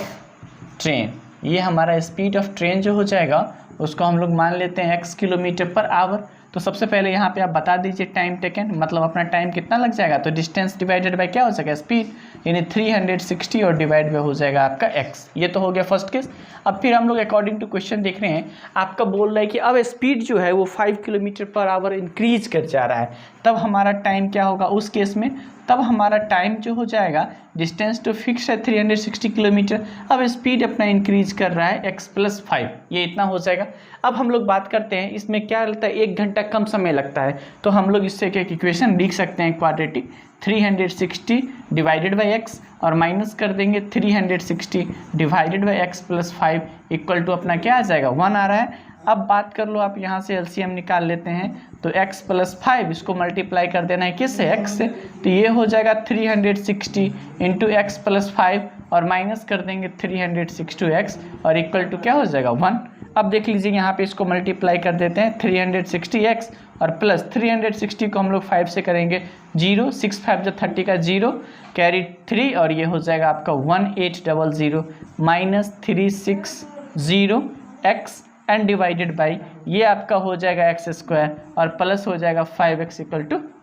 train, ये हमारा स्पीड ऑफ ट्रेन जो हो जाएगा उसको हम लोग मान लेते हैं x किलोमीटर पर आवर। तो सबसे पहले यहाँ पे आप बता दीजिए टाइम टेकन, मतलब अपना टाइम कितना लग जाएगा, तो डिस्टेंस डिवाइडेड बाय क्या हो जाएगा स्पीड, यानी 360 और डिवाइड बाय हो जाएगा आपका x। ये तो हो गया फर्स्ट केस। अब फिर हम लोग अकॉर्डिंग टू क्वेश्चन देख रहे हैं, आपका बोल रहा है कि अब स्पीड जो है वो 5 किलोमीटर पर आवर इंक्रीज कर जा रहा है, तब हमारा टाइम क्या होगा उस केस में, तब हमारा टाइम जो हो जाएगा, डिस्टेंस तो फिक्स है 360 किलोमीटर, अब स्पीड अपना इंक्रीज कर रहा है x + 5, ये इतना हो जाएगा। अब हम लोग बात करते हैं इसमें क्या लगता है 1 घंटा कम समय लगता है, तो हम लोग इससे एक इक्वेशन लिख सकते हैं क्वाड्रेटिक, 360 डिवाइडेड बाई x और माइनस कर देंगे 360 divided by x + 5 equal to अपना क्या आ जाएगा 1 आ रहा है। अब बात कर लो आप यहाँ से एलसीएम निकाल लेते हैं, तो x + 5 इसको मल्टीप्लाई कर देना है किससे x से, तो ये हो जाएगा 360 इंटू x + 5 और माइनस कर देंगे 360x और इक्वल टू क्या हो जाएगा 1। अब देख लीजिए यहाँ पे इसको मल्टीप्लाई कर देते हैं 360x और प्लस 360 को हम लोग 5 से करेंगे 0, 6 5 जो 30 का 0 कैरी 3 और ये हो जाएगा आपका 1800 minus 360x and divided by ये आपका हो जाएगा x² और प्लस हो जाएगा 5x =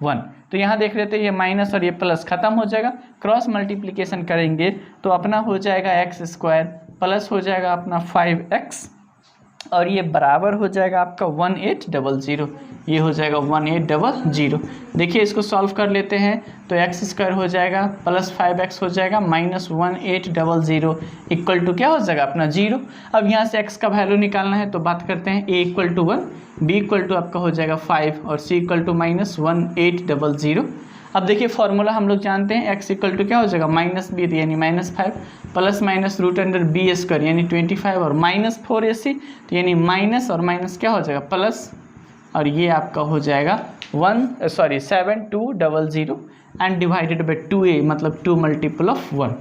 1। तो यहाँ देख लेते हैं ये माइनस और ये प्लस खत्म हो जाएगा, क्रॉस मल्टीप्लिकेशन करेंगे तो अपना हो जाएगा x² प्लस हो जाएगा अपना 5x और ये बराबर हो जाएगा आपका 1800, ये हो जाएगा 1800। देखिए इसको सॉल्व कर लेते हैं तो x² हो जाएगा प्लस 5x हो जाएगा माइनस 1800 इक्वल टू क्या हो जाएगा अपना 0। अब यहाँ से x का वैल्यू निकालना है तो बात करते हैं a = 1, b = आपका हो जाएगा 5 और c = -1800। अब देखिए फॉर्मूला हम लोग जानते हैं x = क्या हो जाएगा -b यानी -5 प्लस माइनस √b² यानी 25 और -4ac तो यानी माइनस और माइनस क्या हो जाएगा प्लस और ये आपका हो जाएगा 7200 एंड डिवाइडेड बाई 2a मतलब 2 मल्टीपल ऑफ 1।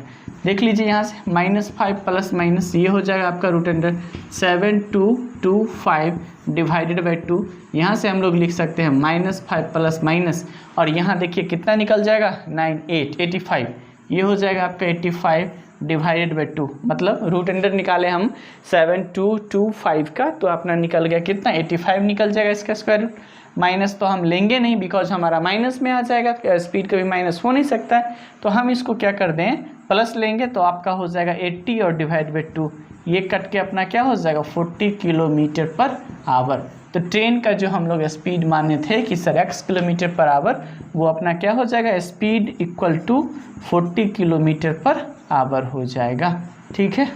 देख लीजिए यहाँ से -5 प्लस माइनस ये हो जाएगा आपका √7225 डिवाइडेड बाई 2। यहाँ से हम लोग लिख सकते हैं -5 प्लस माइनस और यहाँ देखिए कितना निकल जाएगा 85 ये हो जाएगा आपका 85 डिवाइडेड बाई 2 मतलब √अंडर निकाले हम 7225 का तो अपना निकल गया कितना 85 निकल जाएगा इसका स्क्वायर रूट। माइनस तो हम लेंगे नहीं बिकॉज हमारा माइनस में आ जाएगा, स्पीड कभी माइनस हो नहीं सकता है, तो हम इसको क्या कर दें प्लस लेंगे तो आपका हो जाएगा 80 और डिवाइड बाई 2 ये कट के अपना क्या हो जाएगा 40 किलोमीटर पर आवर। तो ट्रेन का जो हम लोग स्पीड माने थे कि sir x kilometre per hour वो अपना क्या हो जाएगा speed equal to 40 kilometre per hour हो जाएगा। ठीक है,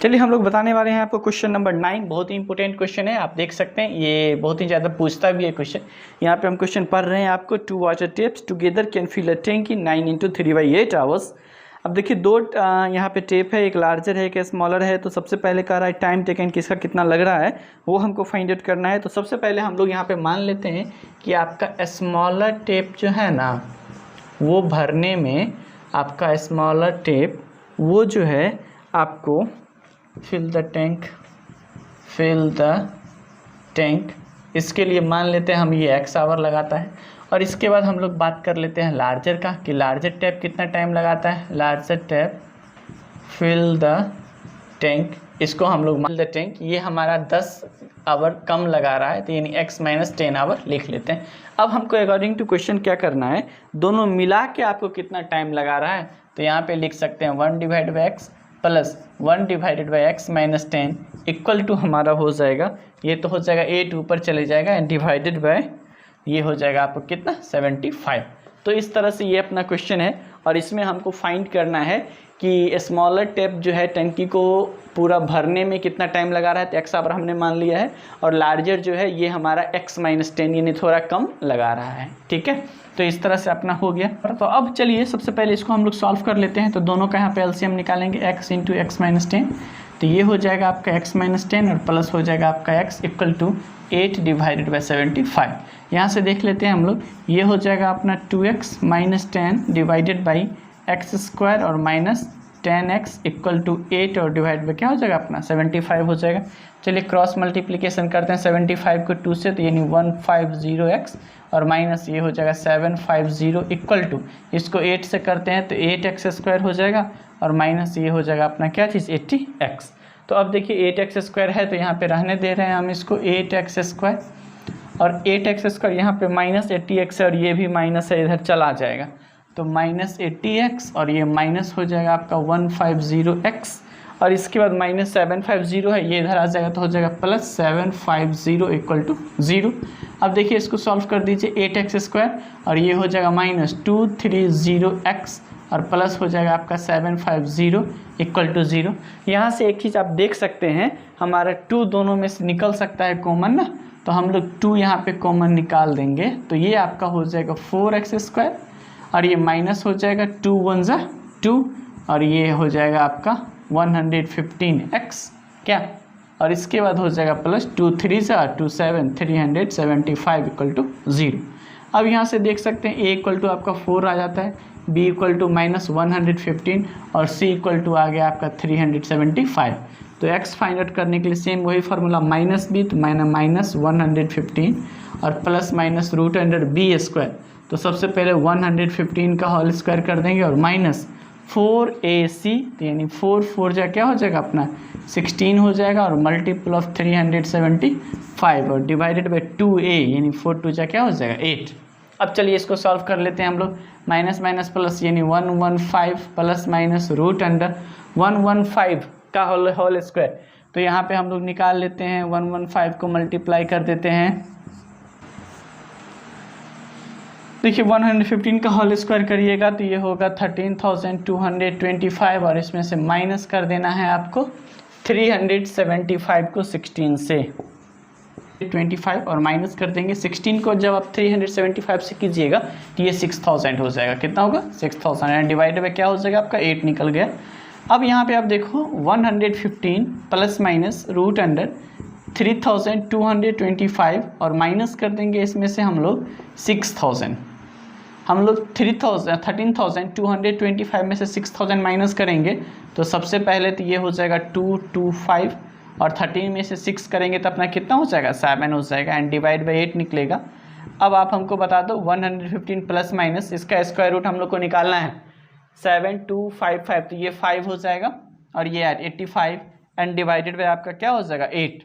चलिए हम लोग बताने वाले हैं आपको क्वेश्चन नंबर 9। बहुत ही इंपॉर्टेंट क्वेश्चन है, आप देख सकते हैं ये बहुत ही ज़्यादा पूछता भी है क्वेश्चन। यहाँ पे हम क्वेश्चन पढ़ रहे हैं आपको 2 water taps together can fill a tank in 9 × 3/8 hours. अब देखिए दो यहाँ पे टेप है, एक लार्जर है एक स्मॉलर है। तो सबसे पहले कह रहा है टाइम टेकन किसका कितना लग रहा है वो हमको फाइंड आउट करना है। तो सबसे पहले हम लोग यहाँ पे मान लेते हैं कि आपका स्मॉलर टेप जो है ना वो भरने में आपका स्मॉलर टेप वो जो है आपको फिल द टैंक इसके लिए मान लेते हैं हम ये x आवर लगाता है। और इसके बाद हम लोग बात कर लेते हैं लार्जर का कि लार्जर टैप कितना टाइम लगाता है। Larger tap fill the tank, इसको हम लोग मान द टैंक, ये हमारा 10 आवर कम लगा रहा है, तो यानी x माइनस 10 आवर लिख लेते हैं। अब हमको अकॉर्डिंग टू क्वेश्चन क्या करना है, दोनों मिला के आपको कितना टाइम लगा रहा है, तो यहाँ पे लिख सकते हैं 1 divide by x plus 1 divided by x minus 10 equal to हमारा हो जाएगा, ये तो हो जाएगा 8 ऊपर चले जाएगा एंड डिवाइडेड बाय ये हो जाएगा आपको कितना 75। तो इस तरह से ये अपना क्वेश्चन है और इसमें हमको फाइंड करना है कि स्मॉलर टैप जो है टंकी को पूरा भरने में कितना टाइम लगा रहा है, तो एक्स आवर हमने मान लिया है, और लार्जर जो है ये हमारा x माइनस 10 यानी थोड़ा कम लगा रहा है। ठीक है, तो इस तरह से अपना हो गया। तो अब चलिए सबसे पहले इसको हम लोग सॉल्व कर लेते हैं। तो दोनों का यहाँ पे एलसीएम निकालेंगे, x इंटू एक्स माइनस 10, तो ये हो जाएगा आपका x माइनस 10 और प्लस हो जाएगा आपका x equal to 8 divided by 75। यहाँ से देख लेते हैं हम लोग, ये हो जाएगा अपना 2x minus 10 divided by x square और माइनस 10x इक्वल टू 8 और डिवाइड बाई क्या हो जाएगा अपना 75 हो जाएगा। चलिए क्रॉस मल्टीप्लिकेशन करते हैं 75 को 2 से, तो यानी 150x और माइनस ये हो जाएगा 750 इक्वल टू, इसको 8 से करते हैं तो 8x स्क्वायर हो जाएगा और माइनस ये हो जाएगा अपना क्या चीज़ 80x। तो अब देखिए 8x स्क्वायर है तो यहाँ पे रहने दे रहे हैं हम इसको 8x स्क्वायर, और 8x स्क्वायर यहाँ पे माइनस 80x है और ये भी माइनस है, इधर चला जाएगा, तो माइनस 80x और ये माइनस हो जाएगा आपका 150x, और इसके बाद माइनस 750 है, ये इधर आ जाएगा तो हो जाएगा प्लस 750 इक्वल टू 0। अब देखिए इसको सॉल्व कर दीजिए, 8x स्क्वायर और ये हो जाएगा माइनस 230x और प्लस हो जाएगा आपका 750 इक्वल टू 0। यहाँ से एक चीज़ आप देख सकते हैं, हमारा 2 दोनों में से निकल सकता है कॉमन ना, तो हम लोग 2 यहाँ पे कॉमन निकाल देंगे, तो ये आपका हो जाएगा 4x स्क्वायर और ये माइनस हो जाएगा 2 1 ज़ा 2 और ये हो जाएगा आपका 115x क्या, और इसके बाद हो जाएगा प्लस 2 3 ज़ा 2 7 375 इक्वल टू 0। अब यहाँ से देख सकते हैं a इक्वल टू आपका 4 आ जाता है, b इक्वल टू माइनस 115 और c इक्वल टू आ गया आपका 375। तो x फाइंड आउट करने के लिए सेम वही फार्मूला माइनस b, तो माइनस 115 और plus minus root under b square, तो सबसे पहले 115 का होल स्क्वायर कर देंगे और माइनस 4ac, तो यानी 4 4 जा क्या हो जाएगा अपना 16 हो जाएगा और मल्टीपल ऑफ 375 और डिवाइडेड बाई 2a यानी 4 2 जा क्या हो जाएगा 8। अब चलिए इसको सॉल्व कर लेते हैं हम लोग, माइनस माइनस प्लस यानी 115 प्लस माइनस रूट अंडर 115 का होल स्क्वायर, तो यहाँ पे हम लोग निकाल लेते हैं 115 को मल्टीप्लाई कर देते हैं, देखिए 115 का होल स्क्वायर करिएगा तो ये होगा 13,225 और इसमें से माइनस कर देना है आपको 375 को 16 से 25 और माइनस कर देंगे 16 को, जब आप 375 से कीजिएगा तो ये 6000 हो जाएगा, कितना होगा 6000 एंड डिवाइड बाय क्या हो जाएगा आपका 8 निकल गया। अब यहाँ पे आप देखो 115 प्लस माइनस रूट अंडर 3225 और माइनस कर देंगे इसमें से हम लोग 6000, हम लोग 13,225 में से 6000 माइनस करेंगे तो सबसे पहले तो ये हो जाएगा 225 और 13 में से 6 करेंगे तो अपना कितना हो जाएगा 7 हो जाएगा एंड डिवाइड बाई 8 निकलेगा। अब आप हमको बता दो 115 प्लस माइनस इसका स्क्वायर रूट हम लोग को निकालना है 7255, तो ये 5 हो जाएगा और ये 85 एंड डिवाइडेड बाई आपका क्या हो जाएगा 8।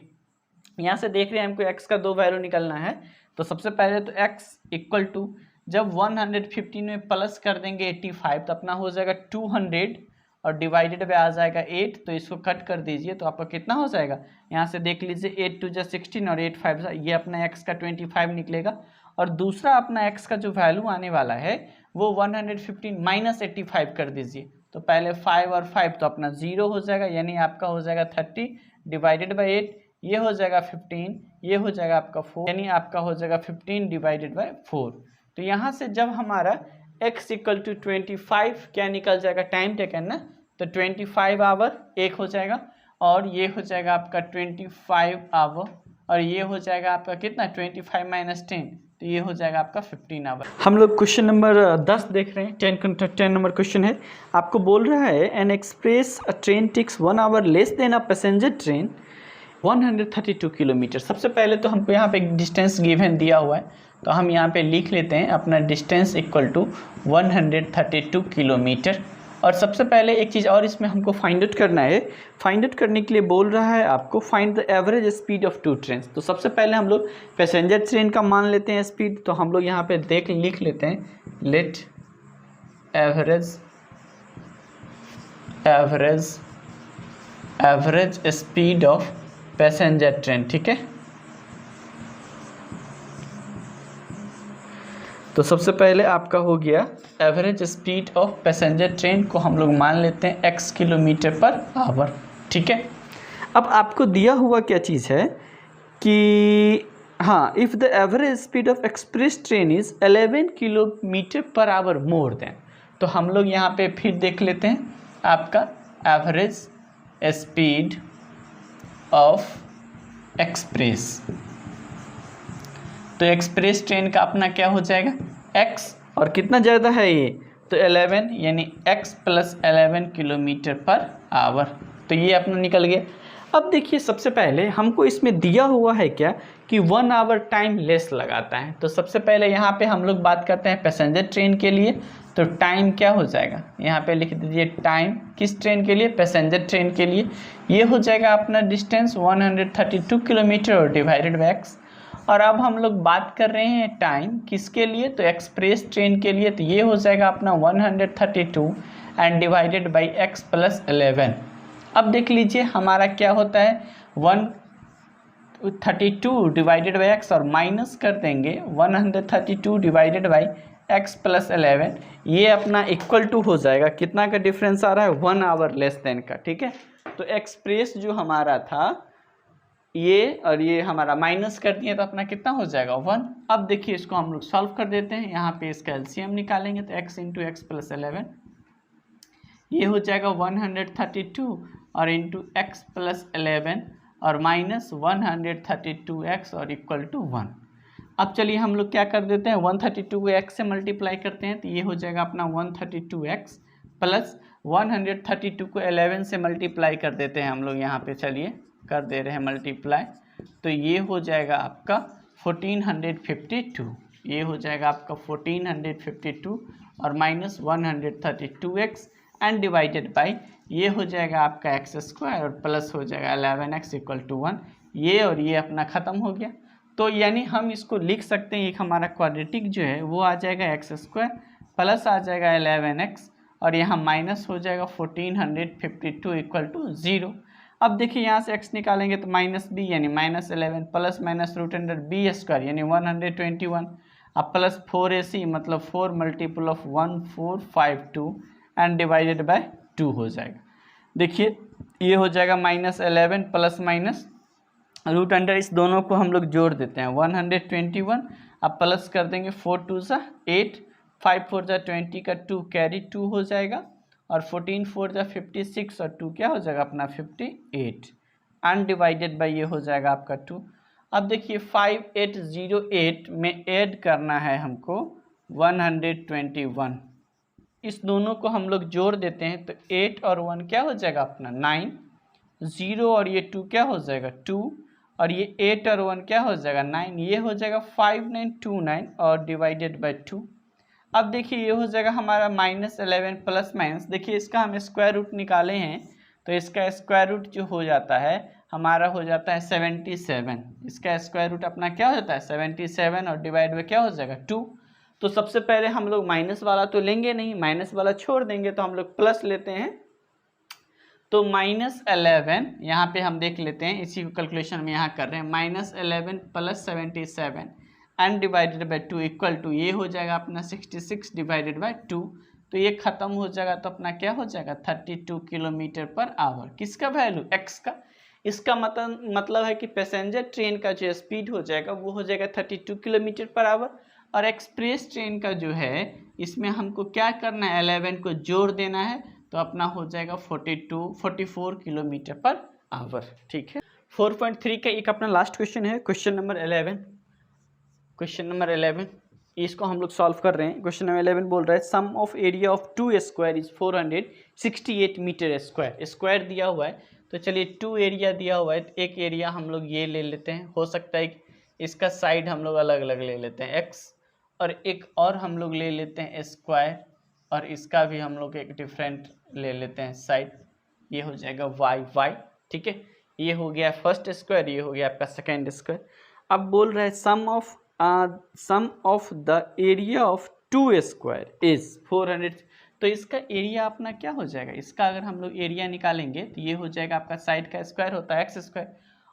यहाँ से देख रहे हैं हमको x का 2 वैल्यू निकलना है, तो सबसे पहले तो x इक्वल टू जब 115 में प्लस कर देंगे 85 तो अपना हो जाएगा 200 और डिवाइडेड बाय आ जाएगा 8, तो इसको कट कर दीजिए तो आपका कितना हो जाएगा, यहाँ से देख लीजिए 8 2 जा 16 और 8 5 ये अपना x का 25 निकलेगा। और दूसरा अपना x का जो वैल्यू आने वाला है वो 115 माइनस 85 कर दीजिए, तो पहले 5 और 5 तो अपना 0 हो जाएगा यानी आपका हो जाएगा 30 डिवाइडेड बाई 8, ये हो जाएगा 15, ये हो जाएगा आपका 4 यानी आपका हो जाएगा 15 डिवाइडेड बाई 4। तो यहाँ से जब हमारा x इक्वल टू 25 क्या निकल जाएगा टाइम टेकन ना, तो 25 आवर 1 हो जाएगा और ये हो जाएगा आपका 25 आवर और ये हो जाएगा आपका कितना 25 माइनस 10, तो ये हो जाएगा आपका 15 आवर। हम लोग क्वेश्चन नंबर 10 देख रहे हैं, 10 नंबर क्वेश्चन है। आपको बोल रहा है an express train takes 1 hour less than a passenger train 132 kilometre. सबसे पहले तो हमको यहाँ पे एक डिस्टेंस गिवन दिया हुआ है, तो हम यहाँ पे लिख लेते हैं अपना डिस्टेंस इक्वल टू 132 किलोमीटर। और सबसे पहले एक चीज़ और इसमें हमको फाइंड आउट करना है। फाइंड आउट करने के लिए बोल रहा है आपको find the average speed of two train. तो सबसे पहले हम लोग पैसेंजर ट्रेन का मान लेते हैं स्पीड, तो हम लोग यहाँ पे लिख लेते हैं let average speed of passenger train. ठीक है, तो सबसे पहले आपका हो गया average speed of passenger train को हम लोग मान लेते हैं x किलोमीटर पर आवर। ठीक है, अब आपको दिया हुआ क्या चीज़ है कि हाँ, if the average speed of express train is 11 kilometre per hour more than, तो हम लोग यहाँ पे फिर देख लेते हैं आपका एवरेज स्पीड ऑफ एक्सप्रेस। तो एक्सप्रेस ट्रेन का अपना क्या हो जाएगा x, और कितना ज़्यादा है ये, तो 11 यानी x plus 11 kilometre per our. तो ये अपना निकल गया। अब देखिए सबसे पहले हमको इसमें दिया हुआ है क्या कि 1 आवर टाइम लेस लगाता है। तो सबसे पहले यहाँ पे हम लोग बात करते हैं पैसेंजर ट्रेन के लिए, तो टाइम क्या हो जाएगा, यहाँ पे लिख दीजिए टाइम किस ट्रेन के लिए, पैसेंजर ट्रेन के लिए। ये हो जाएगा अपना डिस्टेंस 132 किलोमीटर और डिवाइडेड बाय x। और अब हम लोग बात कर रहे हैं टाइम किसके लिए, तो एक्सप्रेस ट्रेन के लिए, तो ये हो जाएगा अपना 132 and divided by x plus 11। अब देख लीजिए हमारा क्या होता है 132 डिवाइडेड बाई x और माइनस कर देंगे 132 डिवाइडेड बाई x प्लस 11, ये अपना इक्वल टू हो जाएगा, कितना का डिफरेंस आ रहा है 1 आवर लेस देन का। ठीक है, तो एक्सप्रेस जो हमारा था ये और ये हमारा माइनस कर दिए तो अपना कितना हो जाएगा 1। अब देखिए इसको हम लोग सॉल्व कर देते हैं, यहाँ पे इसका एलसीएम निकालेंगे तो x इंटू एक्स प्लस 11, ये हो जाएगा 132 और इंटू एक्स प्लस 11 और माइनस 132x और इक्वल टू 1। अब चलिए हम लोग क्या कर देते हैं 132 को x से मल्टीप्लाई करते हैं, तो ये हो जाएगा अपना 132x प्लस 132 को 11 से मल्टीप्लाई कर देते हैं हम लोग, यहाँ पे चलिए कर दे रहे हैं मल्टीप्लाई, तो ये हो जाएगा आपका 1452, ये हो जाएगा आपका 1452 और minus 132x and divided by ये हो जाएगा आपका एक्स स्क्वायर और प्लस हो जाएगा 11x इक्वल टू 1। ये और ये अपना ख़त्म हो गया। तो यानी हम इसको लिख सकते हैं, एक हमारा क्वाड्रेटिक जो है वो आ जाएगा एक्स स्क्वायर प्लस आ जाएगा 11x और यहाँ माइनस हो जाएगा 1452 इक्वल टू 0। अब देखिए यहाँ से x निकालेंगे तो माइनस b यानी minus 11 plus minus root under b square यानी 121 अब प्लस 4ac मतलब 4 multiple of 1452 and divided by 2 हो जाएगा। देखिए ये हो जाएगा minus 11 plus minus root under, इस दोनों को हम लोग जोड़ देते हैं 121, अब प्लस कर देंगे 4 2 सा 8, 5 4 जा 20 का 2 कैरी 2 हो जाएगा और 14 4 जा 56 और 2 क्या हो जाएगा अपना 58 अनडिवाइडेड बाई ये हो जाएगा आपका 2। अब देखिए 5808 में ऐड करना है हमको 121, इस दोनों को हम लोग जोड़ देते हैं तो 8 और 1 क्या हो जाएगा अपना 9, 0 और ये 2 क्या हो जाएगा 2 और ये 8 और 1 क्या हो जाएगा 9, ये हो जाएगा 5929 और डिवाइडेड बाई 2। अब देखिए ये हो जाएगा हमारा माइनस 11 प्लस माइनस, देखिए इसका हम स्क्वायर रूट निकाले हैं तो इसका स्क्वायर रूट जो हो जाता है हमारा हो जाता है 77, इसका स्क्वायर रूट अपना क्या हो जाता है 77 और डिवाइड बाई क्या हो जाएगा 2। तो सबसे पहले हम लोग माइनस वाला तो लेंगे नहीं, माइनस वाला छोड़ देंगे तो हम लोग प्लस लेते हैं, तो माइनस 11 यहाँ पे हम देख लेते हैं, इसी को कैलकुलेशन में यहाँ कर रहे हैं minus 11 plus 77 and divided by 2 equal to ये हो जाएगा अपना 66 डिवाइडेड बाई 2, तो ये ख़त्म हो जाएगा तो अपना क्या हो जाएगा 32 किलोमीटर पर आवर, किसका वैल्यू x का। इसका मतलब है कि पैसेंजर ट्रेन का जो स्पीड हो जाएगा वो हो जाएगा 32 किलोमीटर पर आवर और एक्सप्रेस ट्रेन का जो है इसमें हमको क्या करना है 11 को जोड़ देना है तो अपना हो जाएगा 44 किलोमीटर पर आवर। ठीक है, 4.3 का एक अपना लास्ट क्वेश्चन है, क्वेश्चन नंबर 11, इसको हम लोग सॉल्व कर रहे हैं। क्वेश्चन नंबर 11 बोल रहा है sum of area of 2 square is 468 metre square, square दिया हुआ है तो चलिए 2 एरिया दिया हुआ है, तो एक एरिया हम लोग ये ले लेते हैं, हो सकता है इसका साइड हम लोग अलग अलग ले लेते हैं x, और एक और हम लोग ले लेते हैं स्क्वायर, और इसका भी हम लोग एक डिफरेंट ले लेते हैं साइड, ये हो जाएगा y। ठीक है, ये हो गया फर्स्ट स्क्वायर, ये हो गया आपका सेकेंड स्क्वायर। अब बोल रहा है sum of the area of 2 square is 400। तो इसका एरिया अपना क्या हो जाएगा, इसका अगर हम लोग एरिया निकालेंगे तो ये हो जाएगा आपका साइड का स्क्वायर होता है एक्स स्क्वायर,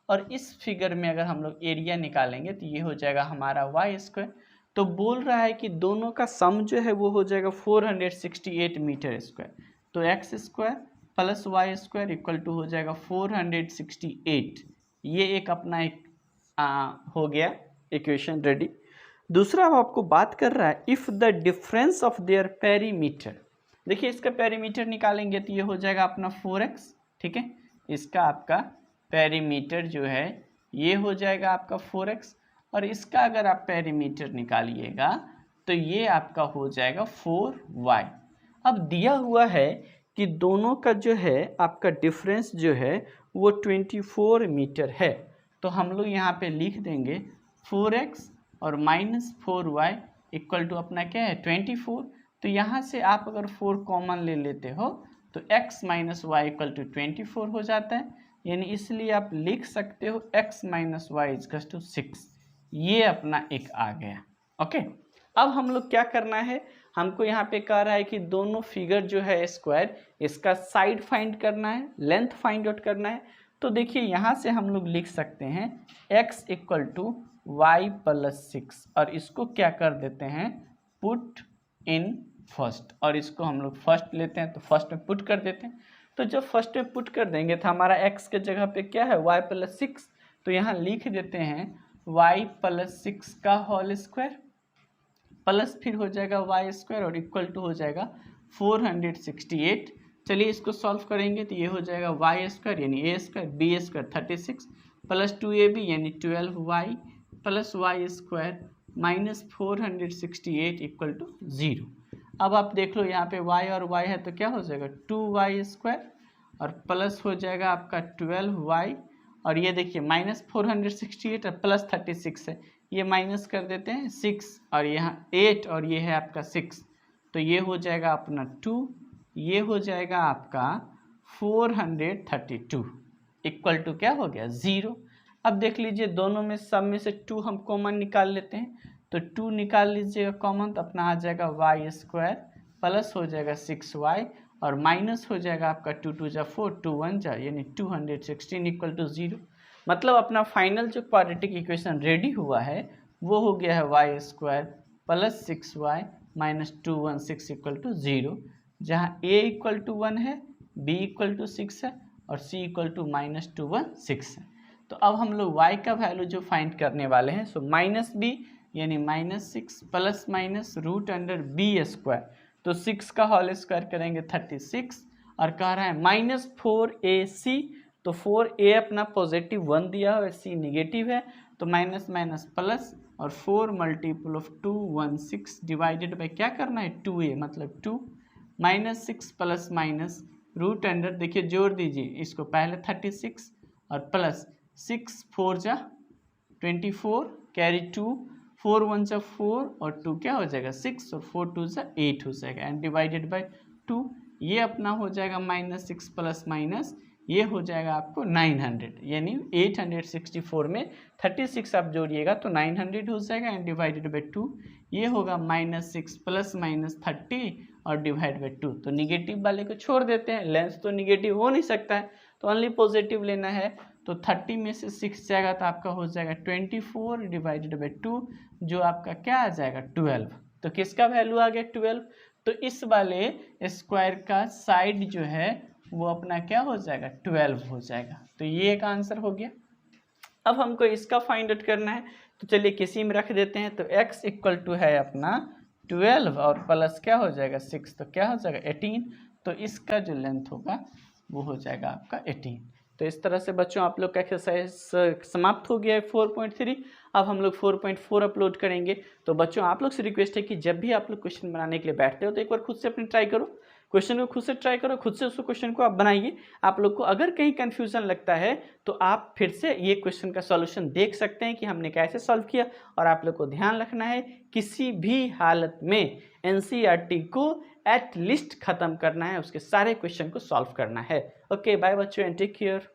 और इस फिगर में अगर हम लोग एरिया निकालेंगे तो ये हो जाएगा हमारा वाई स्क्वायर। तो बोल रहा है कि दोनों का सम जो है वो हो जाएगा 468 मीटर स्क्वायर। तो x square plus y square equal to हो जाएगा 468। ये एक अपना एक हो गया इक्वेशन रेडी। दूसरा आपको बात कर रहा है if the difference of their perimeter. देखिए इसका पेरीमीटर निकालेंगे तो ये हो जाएगा अपना 4x। ठीक है, इसका आपका पेरीमीटर जो है ये हो जाएगा आपका 4x, और इसका अगर आप पेरीमीटर निकालिएगा तो ये आपका हो जाएगा 4y। अब दिया हुआ है कि दोनों का जो है आपका डिफरेंस जो है वो 24 मीटर है, तो हम लोग यहाँ पे लिख देंगे 4x और -4y इक्वल टू अपना क्या है 24। तो यहाँ से आप अगर 4 कॉमन ले लेते हो तो x minus y equal to 24 हो जाता है, यानी इसलिए आप लिख सकते हो x minus y equal to 6। ये अपना एक आ गया। ओके, अब हम लोग क्या करना है, हमको यहाँ पे कह रहा है कि दोनों फिगर जो है स्क्वायर, इसका साइड फाइंड करना है, लेंथ फाइंड आउट करना है। तो देखिए यहाँ से हम लोग लिख सकते हैं x equal to y plus 6, और इसको क्या कर देते हैं पुट इन फर्स्ट, और इसको हम लोग फर्स्ट लेते हैं तो फर्स्ट में पुट कर देते हैं। तो जब फर्स्ट में पुट कर देंगे तो हमारा x के जगह पे क्या है y प्लस 6, तो यहाँ लिख देते हैं y प्लस 6 का होल स्क्वायर प्लस फिर हो जाएगा वाई स्क्वायर और इक्वल टू हो जाएगा 468। चलिए इसको सॉल्व करेंगे तो ये हो जाएगा वाई स्क्वायर यानी a square b square 36 plus 2ab यानी 12y plus y square minus 468 equal to 0। अब आप देख लो यहाँ पे y और y है तो क्या हो जाएगा 2y स्क्वायर और प्लस हो जाएगा आपका 12y, और ये देखिए माइनस 468 और प्लस 36 है, ये माइनस कर देते हैं 6 और यहाँ 8 और ये है आपका 6, तो ये हो जाएगा अपना 2, ये हो जाएगा आपका 432 इक्वल टू क्या हो गया 0। अब देख लीजिए दोनों में सब में से 2 हम कॉमन निकाल लेते हैं, तो 2 निकाल लीजिएगा कॉमन तो अपना आ जाएगा वाई स्क्वायर प्लस हो जाएगा 6y और माइनस हो जाएगा आपका 2 2 जा 4 2 1 जा यानी 216 इक्वल टू 0। मतलब अपना फाइनल जो क्वाड्रेटिक इक्वेशन रेडी हुआ है वो हो गया है y square plus 6y minus 216 equal to 0, जहाँ a इक्वल टू 1 है, b इक्वल टू 6 है और c इक्वल टू माइनस 216 है। तो अब हम लोग y का वैल्यू जो फाइंड करने वाले हैं सो माइनस b यानी minus 6 plus minus root under b square, तो 6 का होल स्क्वायर करेंगे 36 और कह रहा है माइनस 4ac, तो 4a अपना पॉजिटिव 1 दिया है, c निगेटिव है, तो माइनस माइनस प्लस और 4 मल्टीपल ऑफ 216 डिवाइडेड बाई क्या करना है 2a मतलब 2 minus 6 plus minus root under, देखिए जोड़ दीजिए इसको पहले 36 और प्लस 6 4 जा 24 कैरी 2 4 1 जा 4 और 2 क्या हो जाएगा 6 और 4 2 जा 8 हो जाएगा एंड डिवाइडेड बाय 2, ये अपना हो जाएगा माइनस 6 प्लस माइनस ये हो जाएगा आपको 900 यानी 864 में 36 आप जोड़िएगा तो 900 हो जाएगा एंड डिवाइडेड बाई 2, ये होगा माइनस 6 प्लस माइनस 30 और डिवाइड बाई 2, तो निगेटिव वाले को छोड़ देते हैं, लेंस तो निगेटिव हो नहीं सकता है तो ओनली पॉजिटिव लेना है, तो 30 में से 6 जाएगा तो आपका हो जाएगा 24 डिवाइडेड बाई 2 जो आपका क्या आ जाएगा 12, तो किसका वैल्यू आ गया 12, तो इस वाले स्क्वायर का साइड जो है वो अपना क्या हो जाएगा 12 हो जाएगा, तो ये एक आंसर हो गया। अब हमको इसका फाइंड आउट करना है तो चलिए किसी में रख देते हैं, तो x इक्वल टू है अपना 12 और प्लस क्या हो जाएगा 6 तो क्या हो जाएगा 18, तो इसका जो लेंथ होगा वो हो जाएगा आपका 18। तो इस तरह से बच्चों आप लोग का एक्सरसाइज समाप्त हो गया है 4.3। अब हम लोग 4.4 अपलोड करेंगे। तो बच्चों आप लोग से रिक्वेस्ट है कि जब भी आप लोग क्वेश्चन बनाने के लिए बैठते हो तो एक बार खुद से अपने ट्राई करो, क्वेश्चन को खुद से ट्राई करो, खुद से उस क्वेश्चन को आप बनाइए। आप लोग को अगर कहीं कंफ्यूजन लगता है तो आप फिर से ये क्वेश्चन का सॉल्यूशन देख सकते हैं कि हमने कैसे सॉल्व किया। और आप लोग को ध्यान रखना है किसी भी हालत में एनसीईआरटी को एटलीस्ट खत्म करना है, उसके सारे क्वेश्चन को सॉल्व करना है। ओके बाय बच्चों एंड टेक केयर।